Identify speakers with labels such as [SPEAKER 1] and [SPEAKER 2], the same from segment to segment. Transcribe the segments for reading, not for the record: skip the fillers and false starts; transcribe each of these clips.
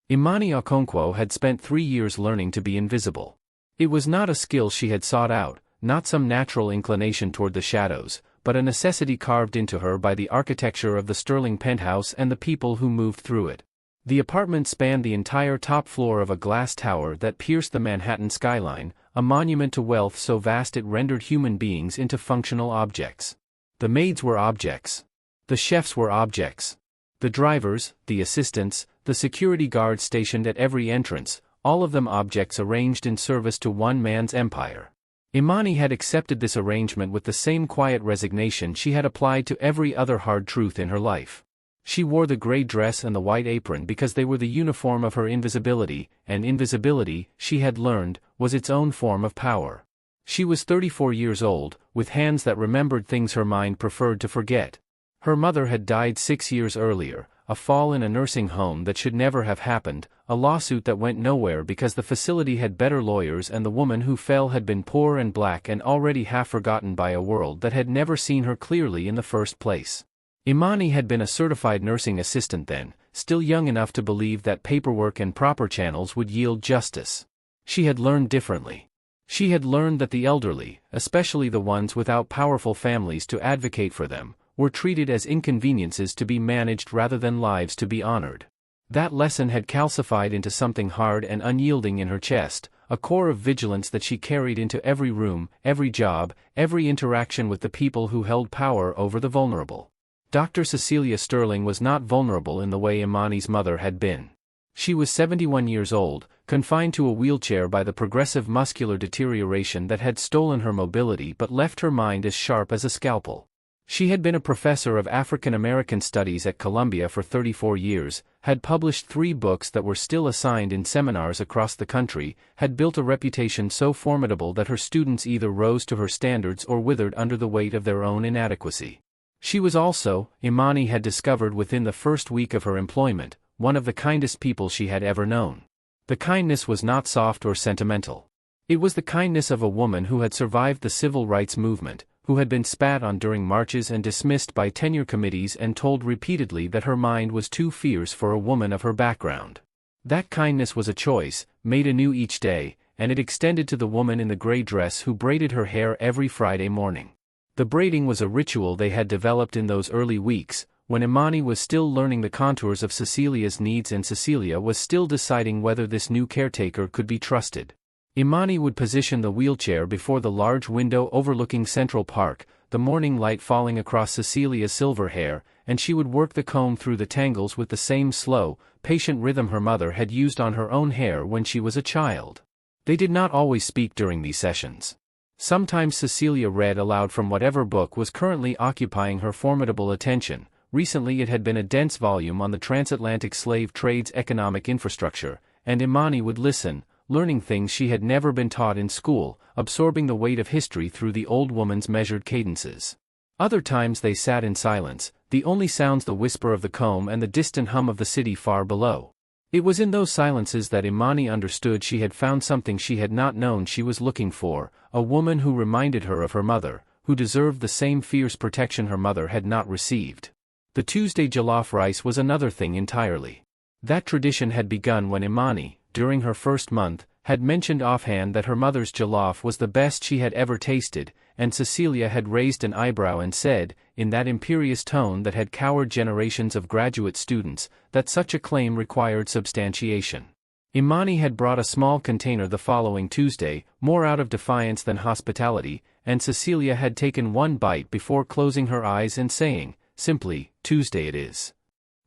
[SPEAKER 1] Imani Okonkwo had spent 3 years learning to be invisible. It was not a skill she had sought out, not some natural inclination toward the shadows, but a necessity carved into her by the architecture of the sterling penthouse and the people who moved through it. The apartment spanned the entire top floor of a glass tower that pierced the Manhattan skyline, a monument to wealth so vast it rendered human beings into functional objects. The maids were objects. The chefs were objects. The drivers, the assistants, the security guards stationed at every entrance, all of them objects arranged in service to one man's empire. Imani had accepted this arrangement with the same quiet resignation she had applied to every other hard truth in her life. She wore the gray dress and the white apron because they were the uniform of her invisibility, and invisibility, she had learned, was its own form of power. She was 34 years old, with hands that remembered things her mind preferred to forget. Her mother had died 6 years earlier, a fall in a nursing home that should never have happened, a lawsuit that went nowhere because the facility had better lawyers, and the woman who fell had been poor and black and already half forgotten by a world that had never seen her clearly in the first place. Imani had been a certified nursing assistant then, still young enough to believe that paperwork and proper channels would yield justice. She had learned differently. She had learned that the elderly, especially the ones without powerful families to advocate for them, were treated as inconveniences to be managed rather than lives to be honored. That lesson had calcified into something hard and unyielding in her chest, a core of vigilance that she carried into every room, every job, every interaction with the people who held power over the vulnerable. Dr. Cecilia Sterling was not vulnerable in the way Imani's mother had been. She was 71 years old, confined to a wheelchair by the progressive muscular deterioration that had stolen her mobility but left her mind as sharp as a scalpel. She had been a professor of African American studies at Columbia for 34 years, had published 3 books that were still assigned in seminars across the country, had built a reputation so formidable that her students either rose to her standards or withered under the weight of their own inadequacy. She was also, Imani had discovered within the first week of her employment, one of the kindest people she had ever known. The kindness was not soft or sentimental. It was the kindness of a woman who had survived the civil rights movement, who had been spat on during marches and dismissed by tenure committees and told repeatedly that her mind was too fierce for a woman of her background. That kindness was a choice, made anew each day, and it extended to the woman in the gray dress who braided her hair every Friday morning. The braiding was a ritual they had developed in those early weeks, when Imani was still learning the contours of Cecilia's needs and Cecilia was still deciding whether this new caretaker could be trusted. Imani would position the wheelchair before the large window overlooking Central Park, the morning light falling across Cecilia's silver hair, and she would work the comb through the tangles with the same slow, patient rhythm her mother had used on her own hair when she was a child. They did not always speak during these sessions. Sometimes Cecilia read aloud from whatever book was currently occupying her formidable attention. Recently it had been a dense volume on the transatlantic slave trade's economic infrastructure, and Imani would listen, learning things she had never been taught in school, absorbing the weight of history through the old woman's measured cadences. Other times they sat in silence, the only sounds the whisper of the comb and the distant hum of the city far below. It was in those silences that Imani understood she had found something she had not known she was looking for, a woman who reminded her of her mother, who deserved the same fierce protection her mother had not received. The Tuesday jollof rice was another thing entirely. That tradition had begun when Imani, during her first month, had mentioned offhand that her mother's jollof was the best she had ever tasted, and Cecilia had raised an eyebrow and said, in that imperious tone that had cowed generations of graduate students, that such a claim required substantiation. Imani had brought a small container the following Tuesday, more out of defiance than hospitality, and Cecilia had taken one bite before closing her eyes and saying, simply, "Tuesday it is."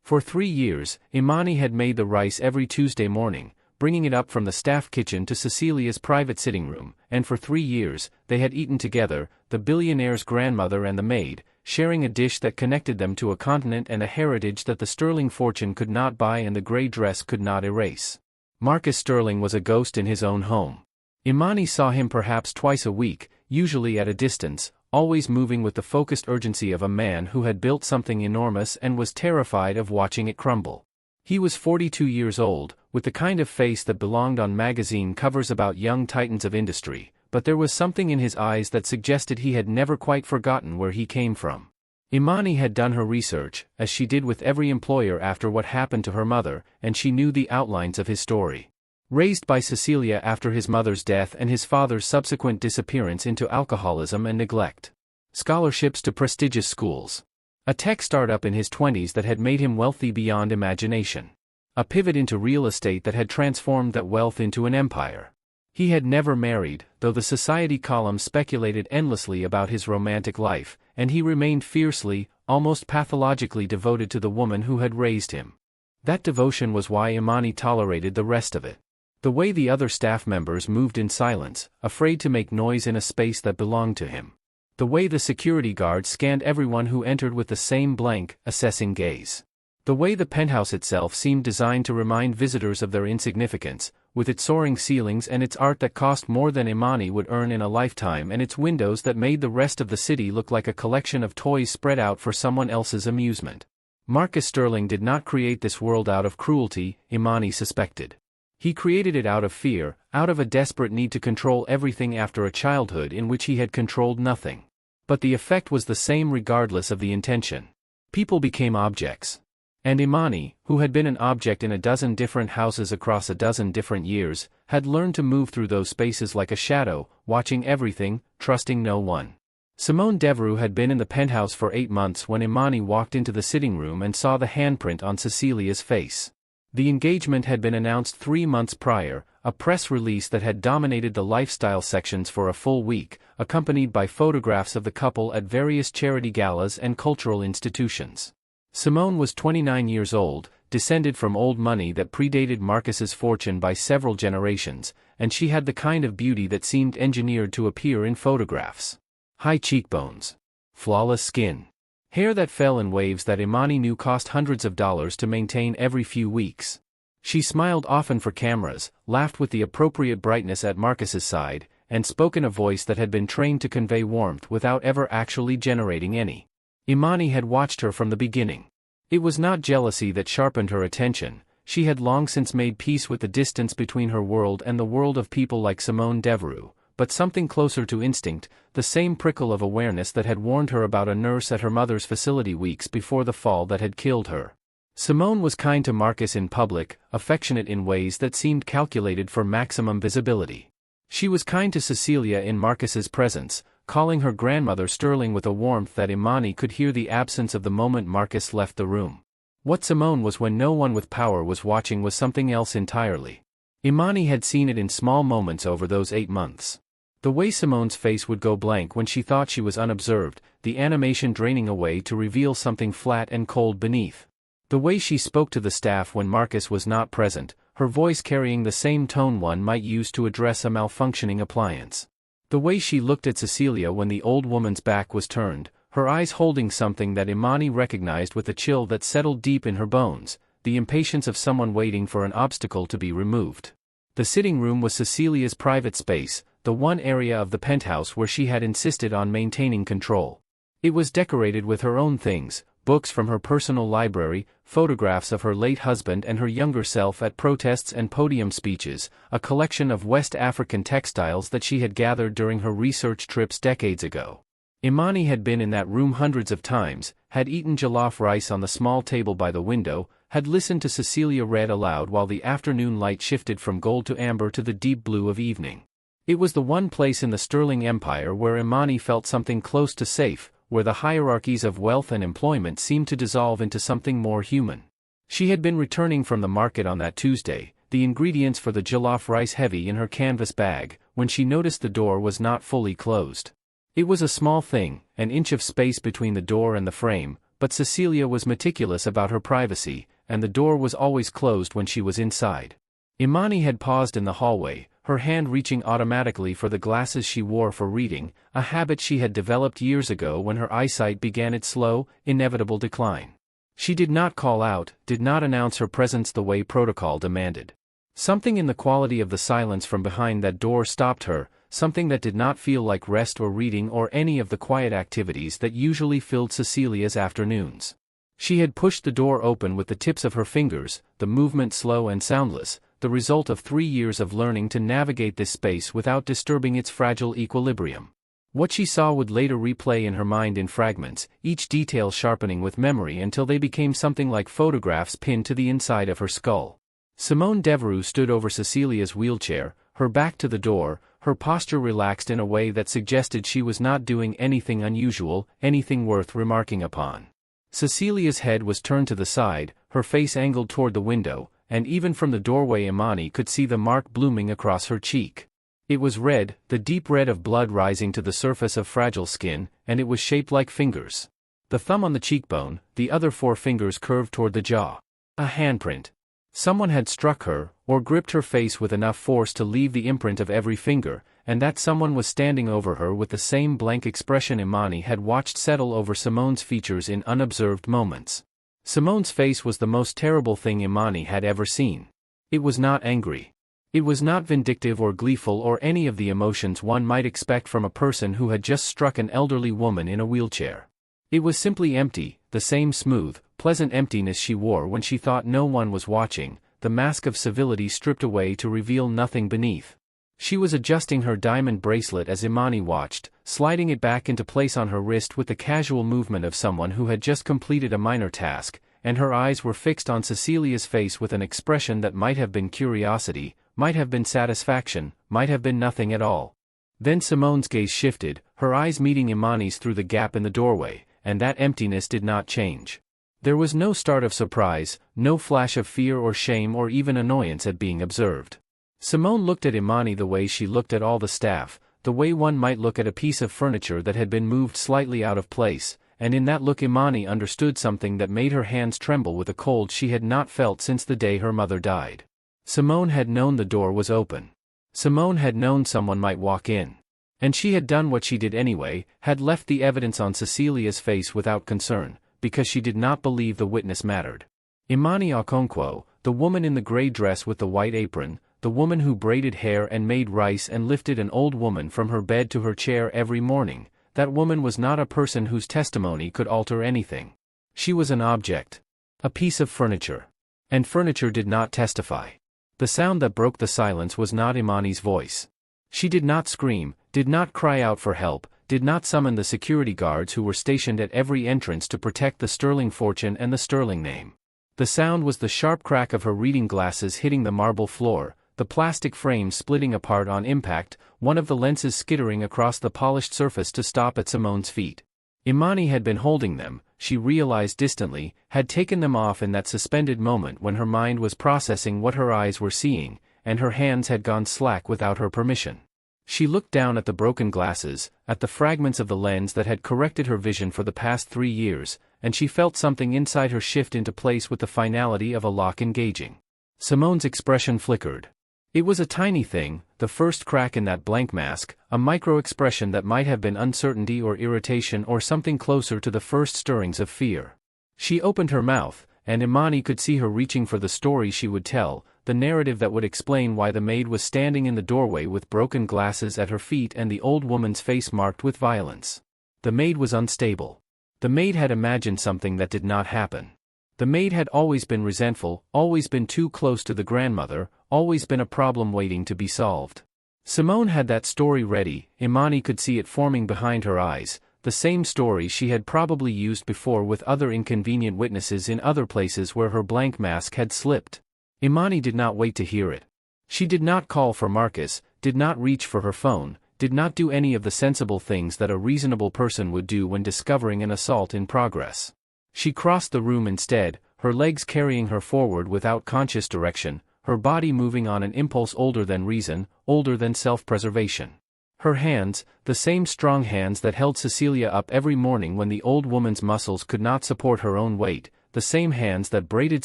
[SPEAKER 1] For 3 years, Imani had made the rice every Tuesday morning, bringing it up from the staff kitchen to Cecilia's private sitting room, and for 3 years, they had eaten together, the billionaire's grandmother and the maid, sharing a dish that connected them to a continent and a heritage that the sterling fortune could not buy and the gray dress could not erase. Marcus Sterling was a ghost in his own home. Imani saw him perhaps twice a week, usually at a distance, always moving with the focused urgency of a man who had built something enormous and was terrified of watching it crumble. He was 42 years old, with the kind of face that belonged on magazine covers about young titans of industry, but there was something in his eyes that suggested he had never quite forgotten where he came from. Imani had done her research, as she did with every employer after what happened to her mother, and she knew the outlines of his story. Raised by Cecilia after his mother's death and his father's subsequent disappearance into alcoholism and neglect. Scholarships to prestigious schools. A tech startup in his 20s that had made him wealthy beyond imagination. A pivot into real estate that had transformed that wealth into an empire. He had never married, though the society columns speculated endlessly about his romantic life, and he remained fiercely, almost pathologically devoted to the woman who had raised him. That devotion was why Imani tolerated the rest of it. The way the other staff members moved in silence, afraid to make noise in a space that belonged to him. The way the security guards scanned everyone who entered with the same blank, assessing gaze. The way the penthouse itself seemed designed to remind visitors of their insignificance, with its soaring ceilings and its art that cost more than Imani would earn in a lifetime and its windows that made the rest of the city look like a collection of toys spread out for someone else's amusement. Marcus Sterling did not create this world out of cruelty, Imani suspected. He created it out of fear, out of a desperate need to control everything after a childhood in which he had controlled nothing. But the effect was the same regardless of the intention. People became objects. And Imani, who had been an object in a dozen different houses across a dozen different years, had learned to move through those spaces like a shadow, watching everything, trusting no one. Simone Devereux had been in the penthouse for 8 months when Imani walked into the sitting room and saw the handprint on Cecilia's face. The engagement had been announced 3 months prior, a press release that had dominated the lifestyle sections for a full week, accompanied by photographs of the couple at various charity galas and cultural institutions. Simone was 29 years old, descended from old money that predated Marcus's fortune by several generations, and she had the kind of beauty that seemed engineered to appear in photographs. High cheekbones. Flawless skin. Hair that fell in waves that Imani knew cost hundreds of dollars to maintain every few weeks. She smiled often for cameras, laughed with the appropriate brightness at Marcus's side, and spoke in a voice that had been trained to convey warmth without ever actually generating any. Imani had watched her from the beginning. It was not jealousy that sharpened her attention, she had long since made peace with the distance between her world and the world of people like Simone Devereux, but something closer to instinct, the same prickle of awareness that had warned her about a nurse at her mother's facility weeks before the fall that had killed her. Simone was kind to Marcus in public, affectionate in ways that seemed calculated for maximum visibility. She was kind to Cecilia in Marcus's presence, calling her grandmother Sterling with a warmth that Imani could hear the absence of the moment Marcus left the room. What Simone was when no one with power was watching was something else entirely. Imani had seen it in small moments over those 8 months. The way Simone's face would go blank when she thought she was unobserved, the animation draining away to reveal something flat and cold beneath. The way she spoke to the staff when Marcus was not present, her voice carrying the same tone one might use to address a malfunctioning appliance. The way she looked at Cecilia when the old woman's back was turned, her eyes holding something that Imani recognized with a chill that settled deep in her bones, the impatience of someone waiting for an obstacle to be removed. The sitting room was Cecilia's private space, the one area of the penthouse where she had insisted on maintaining control. It was decorated with her own things, books from her personal library, photographs of her late husband and her younger self at protests and podium speeches, a collection of West African textiles that she had gathered during her research trips decades ago. Imani had been in that room hundreds of times, had eaten jollof rice on the small table by the window, had listened to Cecilia read aloud while the afternoon light shifted from gold to amber to the deep blue of evening. It was the one place in the Sterling Empire where Imani felt something close to safe, where the hierarchies of wealth and employment seemed to dissolve into something more human. She had been returning from the market on that Tuesday, the ingredients for the jollof rice heavy in her canvas bag, when she noticed the door was not fully closed. It was a small thing, an inch of space between the door and the frame, but Cecilia was meticulous about her privacy, and the door was always closed when she was inside. Imani had paused in the hallway, her hand reaching automatically for the glasses she wore for reading, a habit she had developed years ago when her eyesight began its slow, inevitable decline. She did not call out, did not announce her presence the way protocol demanded. Something in the quality of the silence from behind that door stopped her, something that did not feel like rest or reading or any of the quiet activities that usually filled Cecilia's afternoons. She had pushed the door open with the tips of her fingers, the movement slow and soundless, the result of 3 years of learning to navigate this space without disturbing its fragile equilibrium. What she saw would later replay in her mind in fragments, each detail sharpening with memory until they became something like photographs pinned to the inside of her skull. Simone Devereux stood over Cecilia's wheelchair, her back to the door, her posture relaxed in a way that suggested she was not doing anything unusual, anything worth remarking upon. Cecilia's head was turned to the side, her face angled toward the window, and even from the doorway Imani could see the mark blooming across her cheek. It was red, the deep red of blood rising to the surface of fragile skin, and it was shaped like fingers. The thumb on the cheekbone, the other 4 fingers curved toward the jaw. A handprint. Someone had struck her, or gripped her face with enough force to leave the imprint of every finger, and that someone was standing over her with the same blank expression Imani had watched settle over Simone's features in unobserved moments. Simone's face was the most terrible thing Imani had ever seen. It was not angry. It was not vindictive or gleeful or any of the emotions one might expect from a person who had just struck an elderly woman in a wheelchair. It was simply empty, the same smooth, pleasant emptiness she wore when she thought no one was watching, the mask of civility stripped away to reveal nothing beneath. She was adjusting her diamond bracelet as Imani watched, sliding it back into place on her wrist with the casual movement of someone who had just completed a minor task, and her eyes were fixed on Cecilia's face with an expression that might have been curiosity, might have been satisfaction, might have been nothing at all. Then Simone's gaze shifted, her eyes meeting Imani's through the gap in the doorway, and that emptiness did not change. There was no start of surprise, no flash of fear or shame or even annoyance at being observed. Simone looked at Imani the way she looked at all the staff, the way one might look at a piece of furniture that had been moved slightly out of place, and in that look Imani understood something that made her hands tremble with a cold she had not felt since the day her mother died. Simone had known the door was open. Simone had known someone might walk in. And she had done what she did anyway, had left the evidence on Cecilia's face without concern, because she did not believe the witness mattered. Imani Okonkwo, the woman in the gray dress with the white apron, the woman who braided hair and made rice and lifted an old woman from her bed to her chair every morning, that woman was not a person whose testimony could alter anything. She was an object. A piece of furniture. And furniture did not testify. The sound that broke the silence was not Imani's voice. She did not scream, did not cry out for help, did not summon the security guards who were stationed at every entrance to protect the sterling fortune and the sterling name. The sound was the sharp crack of her reading glasses hitting the marble floor, the plastic frame splitting apart on impact, one of the lenses skittering across the polished surface to stop at Simone's feet. Imani had been holding them, she realized distantly, had taken them off in that suspended moment when her mind was processing what her eyes were seeing, and her hands had gone slack without her permission. She looked down at the broken glasses, at the fragments of the lens that had corrected her vision for the past 3 years, and she felt something inside her shift into place with the finality of a lock engaging. Simone's expression flickered. It was a tiny thing, the first crack in that blank mask, a micro-expression that might have been uncertainty or irritation or something closer to the first stirrings of fear. She opened her mouth, and Imani could see her reaching for the story she would tell, the narrative that would explain why the maid was standing in the doorway with broken glasses at her feet and the old woman's face marked with violence. The maid was unstable. The maid had imagined something that did not happen. The maid had always been resentful, always been too close to the grandmother, always been a problem waiting to be solved. Simone had that story ready, Imani could see it forming behind her eyes, the same story she had probably used before with other inconvenient witnesses in other places where her blank mask had slipped. Imani did not wait to hear it. She did not call for Marcus, did not reach for her phone, did not do any of the sensible things that a reasonable person would do when discovering an assault in progress. She crossed the room instead, her legs carrying her forward without conscious direction, her body moving on an impulse older than reason, older than self-preservation. Her hands, the same strong hands that held Cecilia up every morning when the old woman's muscles could not support her own weight, the same hands that braided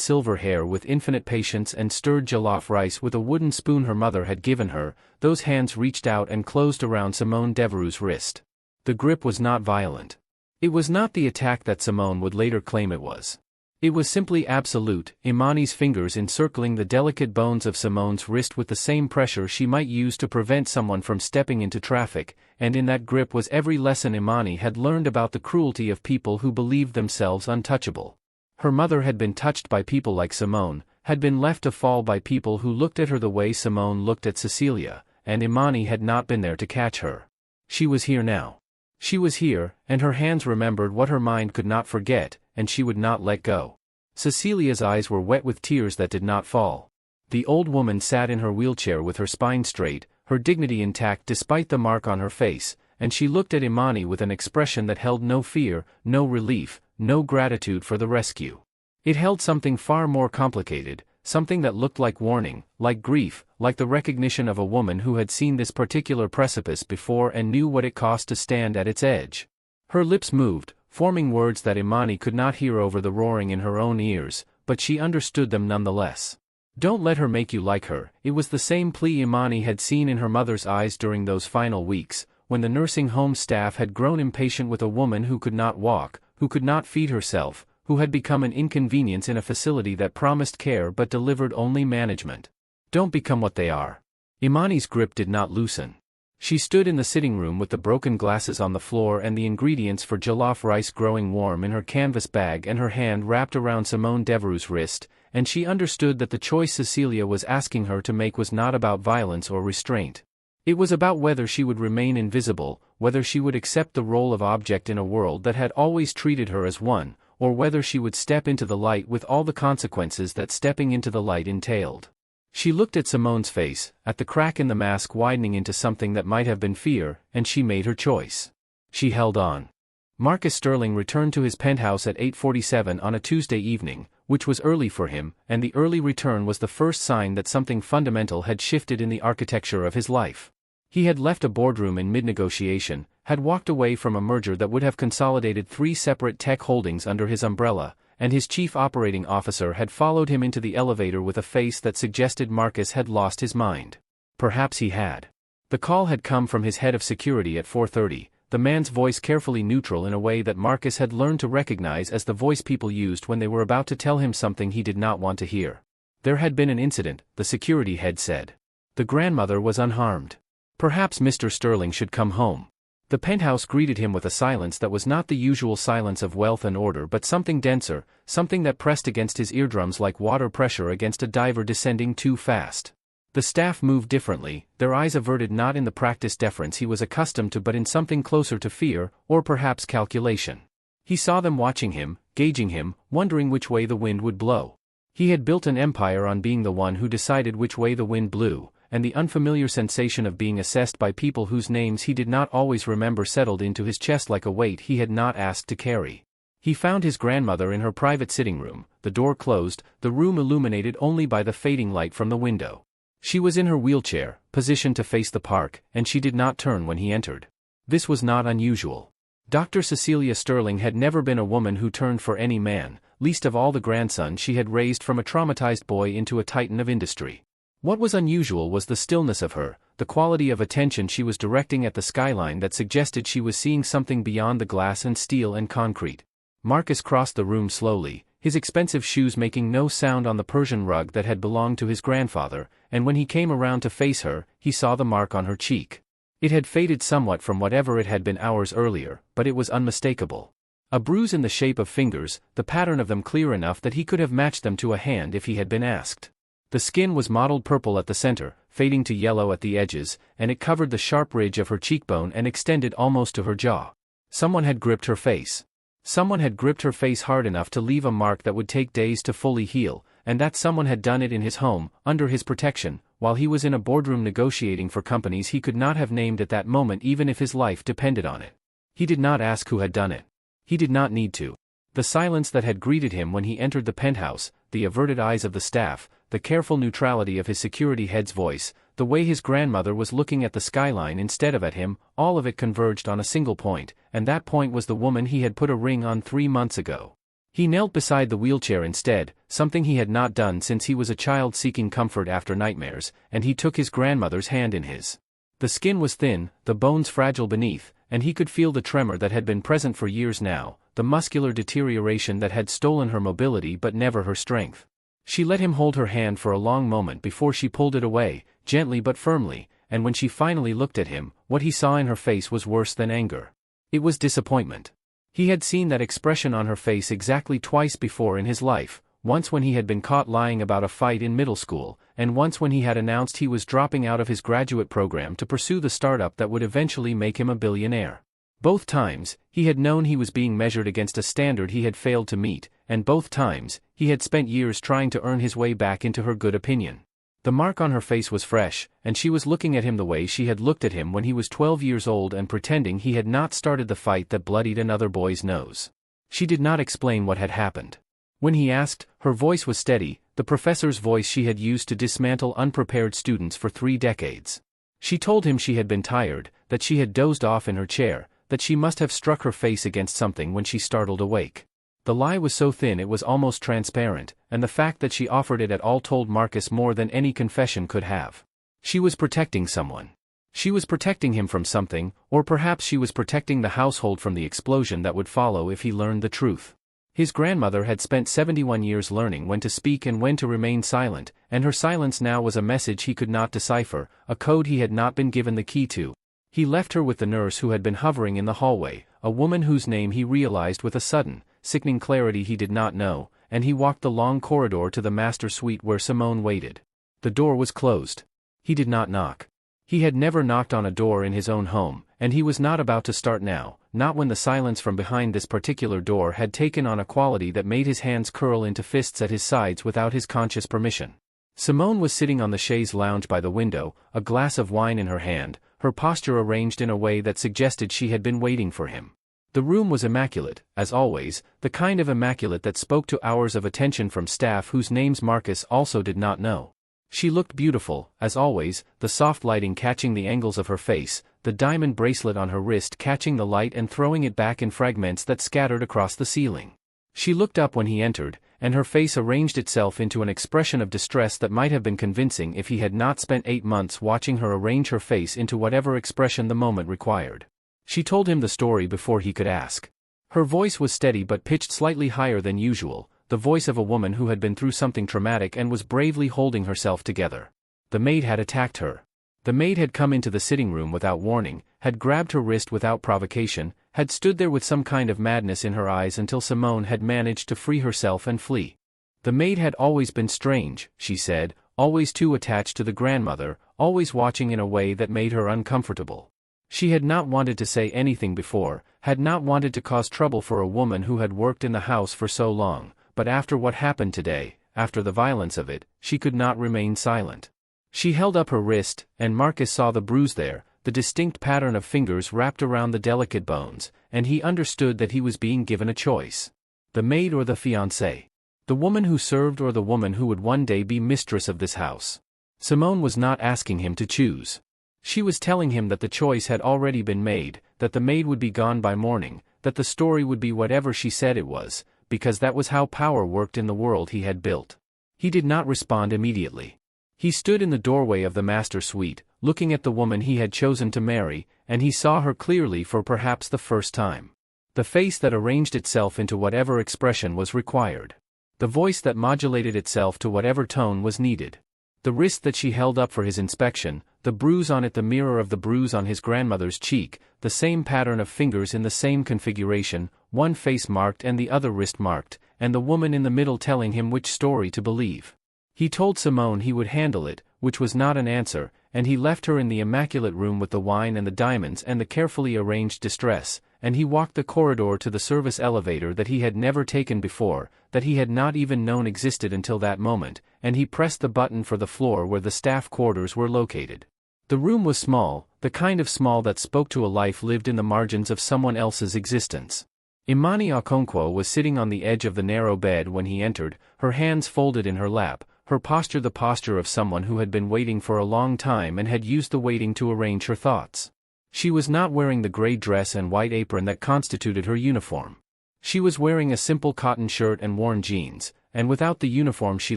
[SPEAKER 1] silver hair with infinite patience and stirred jollof rice with a wooden spoon her mother had given her, those hands reached out and closed around Simone Devereux's wrist. The grip was not violent. It was not the attack that Simone would later claim it was. It was simply absolute, Imani's fingers encircling the delicate bones of Simone's wrist with the same pressure she might use to prevent someone from stepping into traffic, and in that grip was every lesson Imani had learned about the cruelty of people who believed themselves untouchable. Her mother had been touched by people like Simone, had been left to fall by people who looked at her the way Simone looked at Cecilia, and Imani had not been there to catch her. She was here now. She was here, and her hands remembered what her mind could not forget, and she would not let go. Cecilia's eyes were wet with tears that did not fall. The old woman sat in her wheelchair with her spine straight, her dignity intact despite the mark on her face, and she looked at Imani with an expression that held no fear, no relief, no gratitude for the rescue. It held something far more complicated, something that looked like warning, like grief, like the recognition of a woman who had seen this particular precipice before and knew what it cost to stand at its edge. Her lips moved, forming words that Imani could not hear over the roaring in her own ears, but she understood them nonetheless. Don't let her make you like her. It was the same plea Imani had seen in her mother's eyes during those final weeks, when the nursing home staff had grown impatient with a woman who could not walk, who could not feed herself, who had become an inconvenience in a facility that promised care but delivered only management. Don't become what they are. Imani's grip did not loosen. She stood in the sitting room with the broken glasses on the floor and the ingredients for jollof rice growing warm in her canvas bag and her hand wrapped around Simone Devereux's wrist, and she understood that the choice Cecilia was asking her to make was not about violence or restraint. It was about whether she would remain invisible, whether she would accept the role of object in a world that had always treated her as one, or whether she would step into the light with all the consequences that stepping into the light entailed. She looked at Simone's face, at the crack in the mask widening into something that might have been fear, and she made her choice. She held on. Marcus Sterling returned to his penthouse at 8:47 on a Tuesday evening, which was early for him, and the early return was the first sign that something fundamental had shifted in the architecture of his life. He had left a boardroom in mid-negotiation, had walked away from a merger that would have consolidated 3 separate tech holdings under his umbrella, and his chief operating officer had followed him into the elevator with a face that suggested Marcus had lost his mind. Perhaps he had. The call had come from his head of security at 4:30, the man's voice carefully neutral in a way that Marcus had learned to recognize as the voice people used when they were about to tell him something he did not want to hear. There had been an incident, the security head said. The grandmother was unharmed. Perhaps Mr. Sterling should come home. The penthouse greeted him with a silence that was not the usual silence of wealth and order but something denser, something that pressed against his eardrums like water pressure against a diver descending too fast. The staff moved differently, their eyes averted not in the practiced deference he was accustomed to but in something closer to fear, or perhaps calculation. He saw them watching him, gauging him, wondering which way the wind would blow. He had built an empire on being the one who decided which way the wind blew, and the unfamiliar sensation of being assessed by people whose names he did not always remember settled into his chest like a weight he had not asked to carry. He found his grandmother in her private sitting room, the door closed, the room illuminated only by the fading light from the window. She was in her wheelchair, positioned to face the park, and she did not turn when he entered. This was not unusual. Dr. Cecilia Sterling had never been a woman who turned for any man, least of all the grandson she had raised from a traumatized boy into a titan of industry. What was unusual was the stillness of her, the quality of attention she was directing at the skyline that suggested she was seeing something beyond the glass and steel and concrete. Marcus crossed the room slowly, his expensive shoes making no sound on the Persian rug that had belonged to his grandfather, and when he came around to face her, he saw the mark on her cheek. It had faded somewhat from whatever it had been hours earlier, but it was unmistakable. A bruise in the shape of fingers, the pattern of them clear enough that he could have matched them to a hand if he had been asked. The skin was mottled purple at the center, fading to yellow at the edges, and it covered the sharp ridge of her cheekbone and extended almost to her jaw. Someone had gripped her face. Someone had gripped her face hard enough to leave a mark that would take days to fully heal, and that someone had done it in his home, under his protection, while he was in a boardroom negotiating for companies he could not have named at that moment even if his life depended on it. He did not ask who had done it. He did not need to. The silence that had greeted him when he entered the penthouse, the averted eyes of the staff, the careful neutrality of his security head's voice, the way his grandmother was looking at the skyline instead of at him, all of it converged on a single point, and that point was the woman he had put a ring on 3 months ago. He knelt beside the wheelchair instead, something he had not done since he was a child seeking comfort after nightmares, and he took his grandmother's hand in his. The skin was thin, the bones fragile beneath, and he could feel the tremor that had been present for years now, the muscular deterioration that had stolen her mobility but never her strength. She let him hold her hand for a long moment before she pulled it away, gently but firmly, and when she finally looked at him, what he saw in her face was worse than anger. It was disappointment. He had seen that expression on her face exactly twice before in his life, once when he had been caught lying about a fight in middle school, and once when he had announced he was dropping out of his graduate program to pursue the startup that would eventually make him a billionaire. Both times, he had known he was being measured against a standard he had failed to meet, and both times, he had spent years trying to earn his way back into her good opinion. The mark on her face was fresh, and she was looking at him the way she had looked at him when he was 12 years old and pretending he had not started the fight that bloodied another boy's nose. She did not explain what had happened. When he asked, her voice was steady, the professor's voice she had used to dismantle unprepared students for 3 decades. She told him she had been tired, that she had dozed off in her chair, that she must have struck her face against something when she startled awake. The lie was so thin it was almost transparent, and the fact that she offered it at all told Marcus more than any confession could have. She was protecting someone. She was protecting him from something, or perhaps she was protecting the household from the explosion that would follow if he learned the truth. His grandmother had spent 71 years learning when to speak and when to remain silent, and her silence now was a message he could not decipher, a code he had not been given the key to. He left her with the nurse who had been hovering in the hallway, a woman whose name he realized with a sudden, sickening clarity he did not know, and he walked the long corridor to the master suite where Simone waited. The door was closed. He did not knock. He had never knocked on a door in his own home, and he was not about to start now, not when the silence from behind this particular door had taken on a quality that made his hands curl into fists at his sides without his conscious permission. Simone was sitting on the chaise lounge by the window, a glass of wine in her hand, her posture arranged in a way that suggested she had been waiting for him. The room was immaculate, as always, the kind of immaculate that spoke to hours of attention from staff whose names Marcus also did not know. She looked beautiful, as always, the soft lighting catching the angles of her face, the diamond bracelet on her wrist catching the light and throwing it back in fragments that scattered across the ceiling. She looked up when he entered, and her face arranged itself into an expression of distress that might have been convincing if he had not spent 8 months watching her arrange her face into whatever expression the moment required. She told him the story before he could ask. Her voice was steady but pitched slightly higher than usual, the voice of a woman who had been through something traumatic and was bravely holding herself together. The maid had attacked her. The maid had come into the sitting room without warning, had grabbed her wrist without provocation, had stood there with some kind of madness in her eyes until Simone had managed to free herself and flee. The maid had always been strange, she said, always too attached to the grandmother, always watching in a way that made her uncomfortable. She had not wanted to say anything before, had not wanted to cause trouble for a woman who had worked in the house for so long, but after what happened today, after the violence of it, she could not remain silent. She held up her wrist, and Marcus saw the bruise there, the distinct pattern of fingers wrapped around the delicate bones, and he understood that he was being given a choice. The maid or the fiancée. The woman who served or the woman who would one day be mistress of this house. Simone was not asking him to choose. She was telling him that the choice had already been made, that the maid would be gone by morning, that the story would be whatever she said it was, because that was how power worked in the world he had built. He did not respond immediately. He stood in the doorway of the master suite, looking at the woman he had chosen to marry, and he saw her clearly for perhaps the first time. The face that arranged itself into whatever expression was required. The voice that modulated itself to whatever tone was needed. The wrist that she held up for his inspection, the bruise on it the mirror of the bruise on his grandmother's cheek, the same pattern of fingers in the same configuration, one face marked and the other wrist marked, and the woman in the middle telling him which story to believe. He told Simone he would handle it, which was not an answer, and he left her in the immaculate room with the wine and the diamonds and the carefully arranged distress, and he walked the corridor to the service elevator that he had never taken before, that he had not even known existed until that moment, and he pressed the button for the floor where the staff quarters were located. The room was small, the kind of small that spoke to a life lived in the margins of someone else's existence. Imani Okonkwo was sitting on the edge of the narrow bed when he entered, her hands folded in her lap, her posture the posture of someone who had been waiting for a long time and had used the waiting to arrange her thoughts. She was not wearing the gray dress and white apron that constituted her uniform. She was wearing a simple cotton shirt and worn jeans, and without the uniform she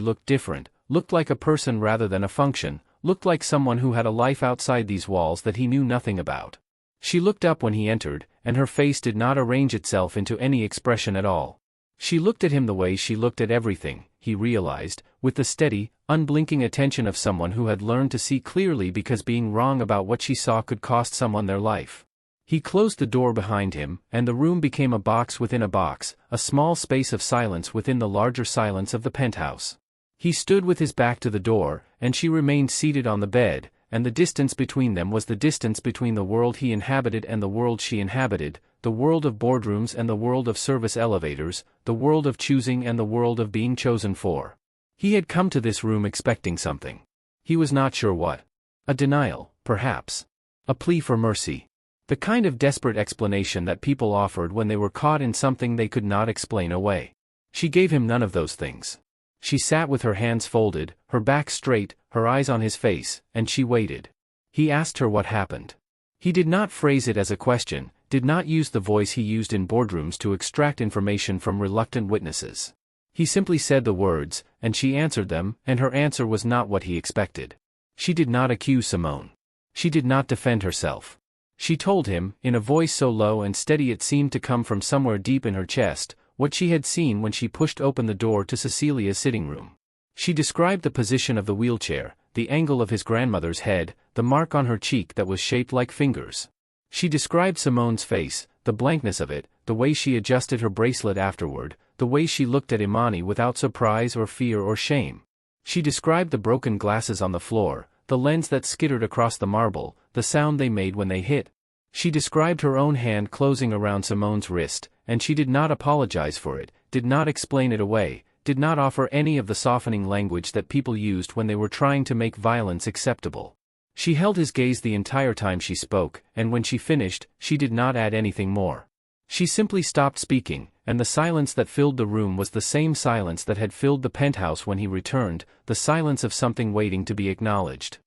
[SPEAKER 1] looked different, looked like a person rather than a function, looked like someone who had a life outside these walls that he knew nothing about. She looked up when he entered, and her face did not arrange itself into any expression at all. She looked at him the way she looked at everything, he realized, with the steady, unblinking attention of someone who had learned to see clearly because being wrong about what she saw could cost someone their life. He closed the door behind him, and the room became a box within a box, a small space of silence within the larger silence of the penthouse. He stood with his back to the door, and she remained seated on the bed, and the distance between them was the distance between the world he inhabited and the world she inhabited, the world of boardrooms and the world of service elevators, the world of choosing and the world of being chosen for. He had come to this room expecting something. He was not sure what. A denial, perhaps. A plea for mercy. The kind of desperate explanation that people offered when they were caught in something they could not explain away. She gave him none of those things. She sat with her hands folded, her back straight, her eyes on his face, and she waited. He asked her what happened. He did not phrase it as a question, did not use the voice he used in boardrooms to extract information from reluctant witnesses. He simply said the words, and she answered them, and her answer was not what he expected. She did not accuse Simone. She did not defend herself. She told him, in a voice so low and steady it seemed to come from somewhere deep in her chest, what she had seen when she pushed open the door to Cecilia's sitting room. She described the position of the wheelchair, the angle of his grandmother's head, the mark on her cheek that was shaped like fingers. She described Simone's face, the blankness of it, the way she adjusted her bracelet afterward, the way she looked at Imani without surprise or fear or shame. She described the broken glasses on the floor, the lens that skittered across the marble, the sound they made when they hit. She described her own hand closing around Simone's wrist, and she did not apologize for it, did not explain it away, did not offer any of the softening language that people used when they were trying to make violence acceptable. She held his gaze the entire time she spoke, and when she finished, she did not add anything more. She simply stopped speaking, and the silence that filled the room was the same silence that had filled the penthouse when he returned, the silence of something waiting to be acknowledged.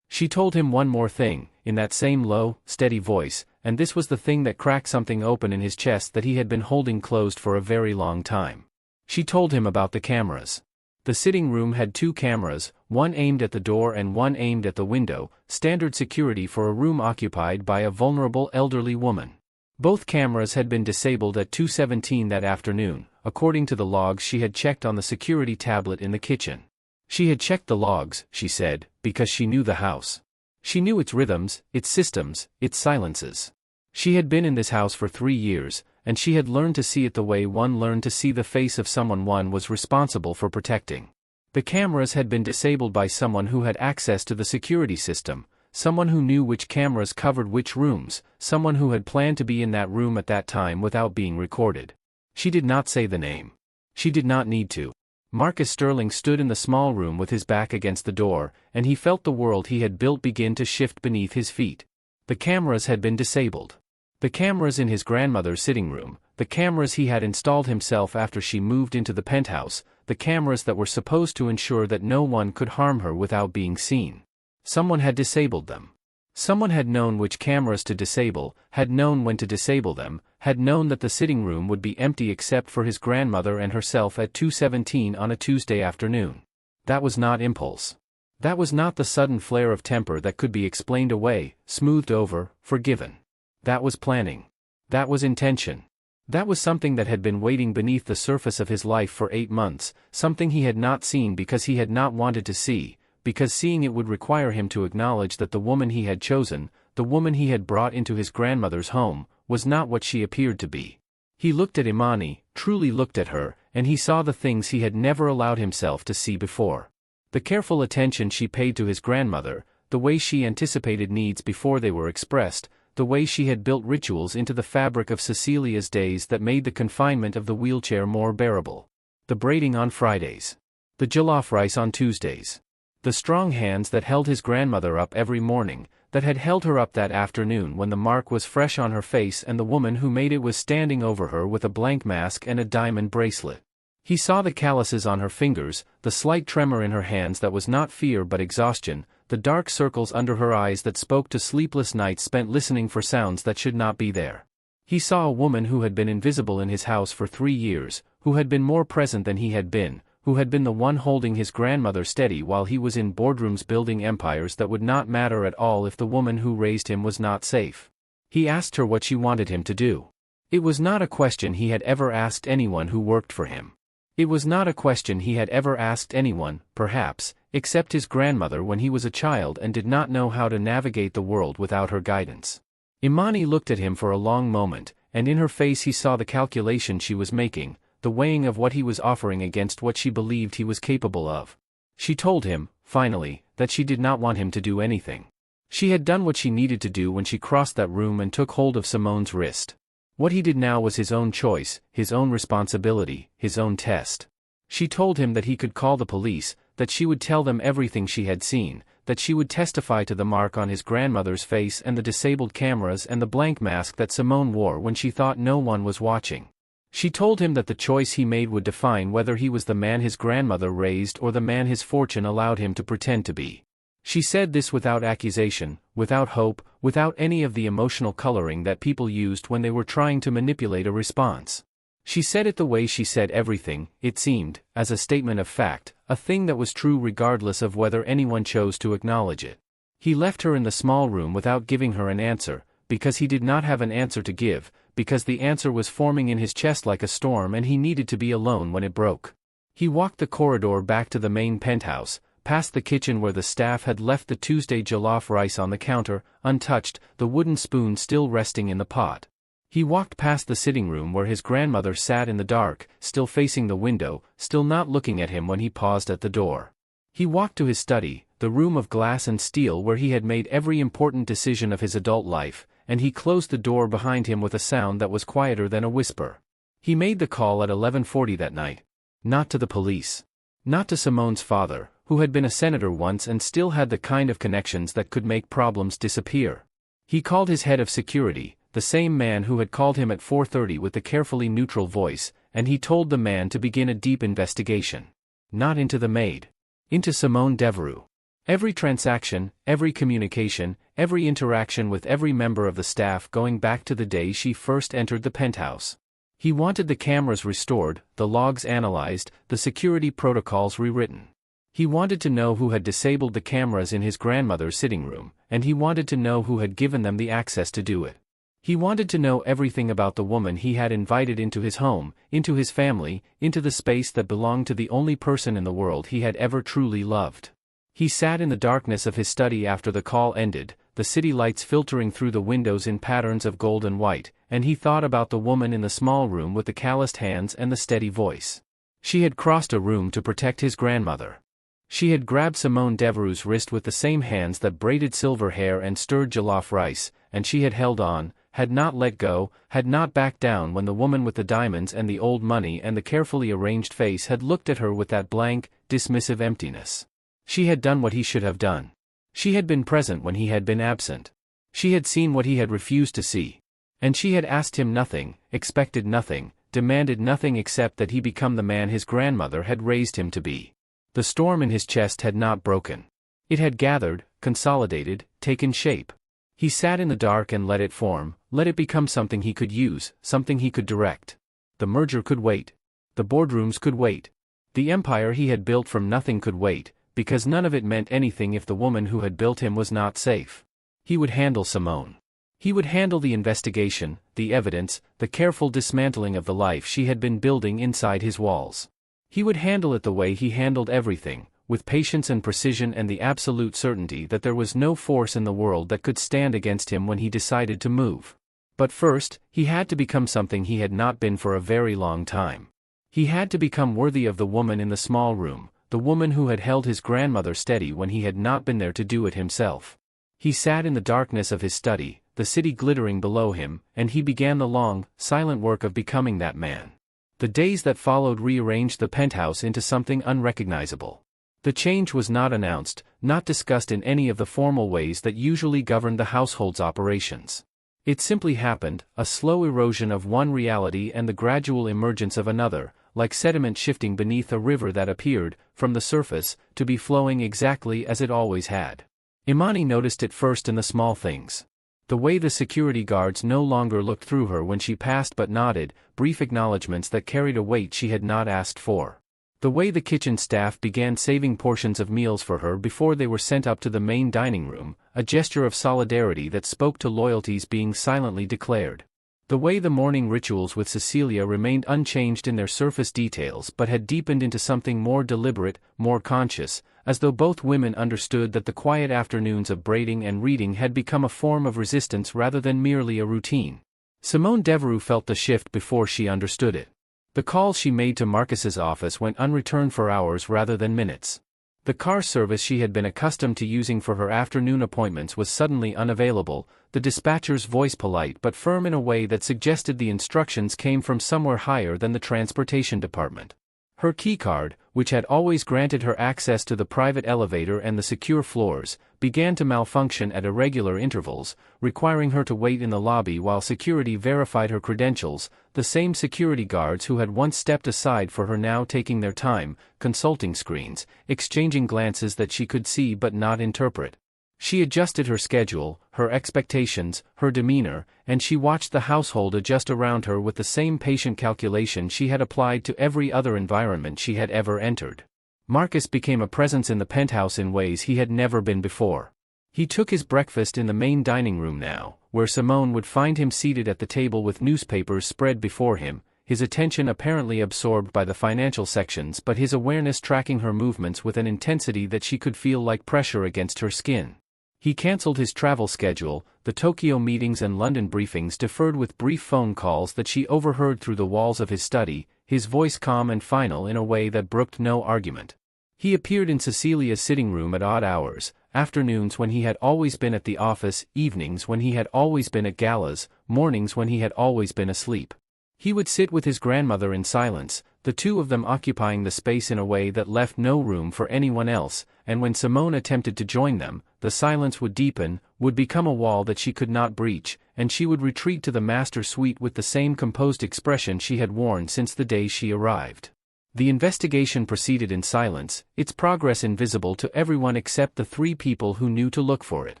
[SPEAKER 1] She told him one more thing, in that same low, steady voice, and this was the thing that cracked something open in his chest that he had been holding closed for a very long time. She told him about the cameras. The sitting room had 2 cameras, one aimed at the door and one aimed at the window, standard security for a room occupied by a vulnerable elderly woman. Both cameras had been disabled at 2:17 that afternoon, according to the logs she had checked on the security tablet in the kitchen. She had checked the logs, she said, because she knew the house. She knew its rhythms, its systems, its silences. She had been in this house for 3 years, and she had learned to see it the way one learned to see the face of someone one was responsible for protecting. The cameras had been disabled by someone who had access to the security system, someone who knew which cameras covered which rooms, someone who had planned to be in that room at that time without being recorded. She did not say the name. She did not need to. Marcus Sterling stood in the small room with his back against the door, and he felt the world he had built begin to shift beneath his feet. The cameras had been disabled. The cameras in his grandmother's sitting room, the cameras he had installed himself after she moved into the penthouse, the cameras that were supposed to ensure that no one could harm her without being seen. Someone had disabled them. Someone had known which cameras to disable, had known when to disable them, had known that the sitting room would be empty except for his grandmother and herself at 2:17 on a Tuesday afternoon. That was not impulse. That was not the sudden flare of temper that could be explained away, smoothed over, forgiven. That was planning. That was intention. That was something that had been waiting beneath the surface of his life for 8 months, something he had not seen because he had not wanted to see, because seeing it would require him to acknowledge that the woman he had chosen, the woman he had brought into his grandmother's home, was not what she appeared to be. He looked at Imani, truly looked at her, and he saw the things he had never allowed himself to see before. The careful attention she paid to his grandmother, the way she anticipated needs before they were expressed, the way she had built rituals into the fabric of Cecilia's days that made the confinement of the wheelchair more bearable. The braiding on Fridays. The jollof rice on Tuesdays. The strong hands that held his grandmother up every morning, that had held her up that afternoon when the mark was fresh on her face and the woman who made it was standing over her with a blank mask and a diamond bracelet. He saw the calluses on her fingers, the slight tremor in her hands that was not fear but exhaustion, the dark circles under her eyes that spoke to sleepless nights spent listening for sounds that should not be there. He saw a woman who had been invisible in his house for 3 years, who had been more present than he had been, who had been the one holding his grandmother steady while he was in boardrooms building empires that would not matter at all if the woman who raised him was not safe. He asked her what she wanted him to do. It was not a question he had ever asked anyone who worked for him. It was not a question he had ever asked anyone, perhaps, except his grandmother when he was a child and did not know how to navigate the world without her guidance. Imani looked at him for a long moment, and in her face he saw the calculation she was making, the weighing of what he was offering against what she believed he was capable of. She told him, finally, that she did not want him to do anything. She had done what she needed to do when she crossed that room and took hold of Simone's wrist. What he did now was his own choice, his own responsibility, his own test. She told him that he could call the police, that she would tell them everything she had seen, that she would testify to the mark on his grandmother's face and the disabled cameras and the blank mask that Simone wore when she thought no one was watching. She told him that the choice he made would define whether he was the man his grandmother raised or the man his fortune allowed him to pretend to be. She said this without accusation, without hope, without any of the emotional coloring that people used when they were trying to manipulate a response. She said it the way she said everything, it seemed, as a statement of fact, a thing that was true regardless of whether anyone chose to acknowledge it. He left her in the small room without giving her an answer, because he did not have an answer to give, because the answer was forming in his chest like a storm and he needed to be alone when it broke. He walked the corridor back to the main penthouse, past the kitchen where the staff had left the Tuesday jollof rice on the counter, untouched, the wooden spoon still resting in the pot. He walked past the sitting room where his grandmother sat in the dark, still facing the window, still not looking at him when he paused at the door. He walked to his study, the room of glass and steel where he had made every important decision of his adult life, and he closed the door behind him with a sound that was quieter than a whisper. He made the call at 11:40 that night. Not to the police. Not to Simone's father, who had been a senator once and still had the kind of connections that could make problems disappear. He called his head of security, the same man who had called him at 4:30 with the carefully neutral voice, and he told the man to begin a deep investigation. Not into the maid. Into Simone Devereux. Every transaction, every communication, every interaction with every member of the staff going back to the day she first entered the penthouse. He wanted the cameras restored, the logs analyzed, the security protocols rewritten. He wanted to know who had disabled the cameras in his grandmother's sitting room, and he wanted to know who had given them the access to do it. He wanted to know everything about the woman he had invited into his home, into his family, into the space that belonged to the only person in the world he had ever truly loved. He sat in the darkness of his study after the call ended, the city lights filtering through the windows in patterns of gold and white, and he thought about the woman in the small room with the calloused hands and the steady voice. She had crossed a room to protect his grandmother. She had grabbed Simone Devereux's wrist with the same hands that braided silver hair and stirred jollof rice, and she had held on, had not let go, had not backed down when the woman with the diamonds and the old money and the carefully arranged face had looked at her with that blank, dismissive emptiness. She had done what he should have done. She had been present when he had been absent. She had seen what he had refused to see. And she had asked him nothing, expected nothing, demanded nothing except that he become the man his grandmother had raised him to be. The storm in his chest had not broken. It had gathered, consolidated, taken shape. He sat in the dark and let it form, let it become something he could use, something he could direct. The merger could wait. The boardrooms could wait. The empire he had built from nothing could wait, because none of it meant anything if the woman who had built him was not safe. He would handle Simone. He would handle the investigation, the evidence, the careful dismantling of the life she had been building inside his walls. He would handle it the way he handled everything, with patience and precision and the absolute certainty that there was no force in the world that could stand against him when he decided to move. But first, he had to become something he had not been for a very long time. He had to become worthy of the woman in the small room, the woman who had held his grandmother steady when he had not been there to do it himself. He sat in the darkness of his study, the city glittering below him, and he began the long, silent work of becoming that man. The days that followed rearranged the penthouse into something unrecognizable. The change was not announced, not discussed in any of the formal ways that usually governed the household's operations. It simply happened, a slow erosion of one reality and the gradual emergence of another, like sediment shifting beneath a river that appeared, from the surface, to be flowing exactly as it always had. Imani noticed it first in the small things. The way the security guards no longer looked through her when she passed but nodded, brief acknowledgments that carried a weight she had not asked for. The way the kitchen staff began saving portions of meals for her before they were sent up to the main dining room, a gesture of solidarity that spoke to loyalties being silently declared. The way the morning rituals with Cecilia remained unchanged in their surface details but had deepened into something more deliberate, more conscious, as though both women understood that the quiet afternoons of braiding and reading had become a form of resistance rather than merely a routine. Simone Devereux felt the shift before she understood it. The calls she made to Marcus's office went unreturned for hours rather than minutes. The car service she had been accustomed to using for her afternoon appointments was suddenly unavailable, the dispatcher's voice polite but firm in a way that suggested the instructions came from somewhere higher than the transportation department. Her keycard, which had always granted her access to the private elevator and the secure floors, began to malfunction at irregular intervals, requiring her to wait in the lobby while security verified her credentials, the same security guards who had once stepped aside for her now taking their time, consulting screens, exchanging glances that she could see but not interpret. She adjusted her schedule, her expectations, her demeanor, and she watched the household adjust around her with the same patient calculation she had applied to every other environment she had ever entered. Marcus became a presence in the penthouse in ways he had never been before. He took his breakfast in the main dining room now, where Simone would find him seated at the table with newspapers spread before him, his attention apparently absorbed by the financial sections but his awareness tracking her movements with an intensity that she could feel like pressure against her skin. He cancelled his travel schedule, the Tokyo meetings and London briefings deferred with brief phone calls that she overheard through the walls of his study, his voice calm and final in a way that brooked no argument. He appeared in Cecilia's sitting room at odd hours, afternoons when he had always been at the office, evenings when he had always been at galas, mornings when he had always been asleep. He would sit with his grandmother in silence, the two of them occupying the space in a way that left no room for anyone else, and when Simone attempted to join them, the silence would deepen, would become a wall that she could not breach, and she would retreat to the master suite with the same composed expression she had worn since the day she arrived. The investigation proceeded in silence, its progress invisible to everyone except the three people who knew to look for it.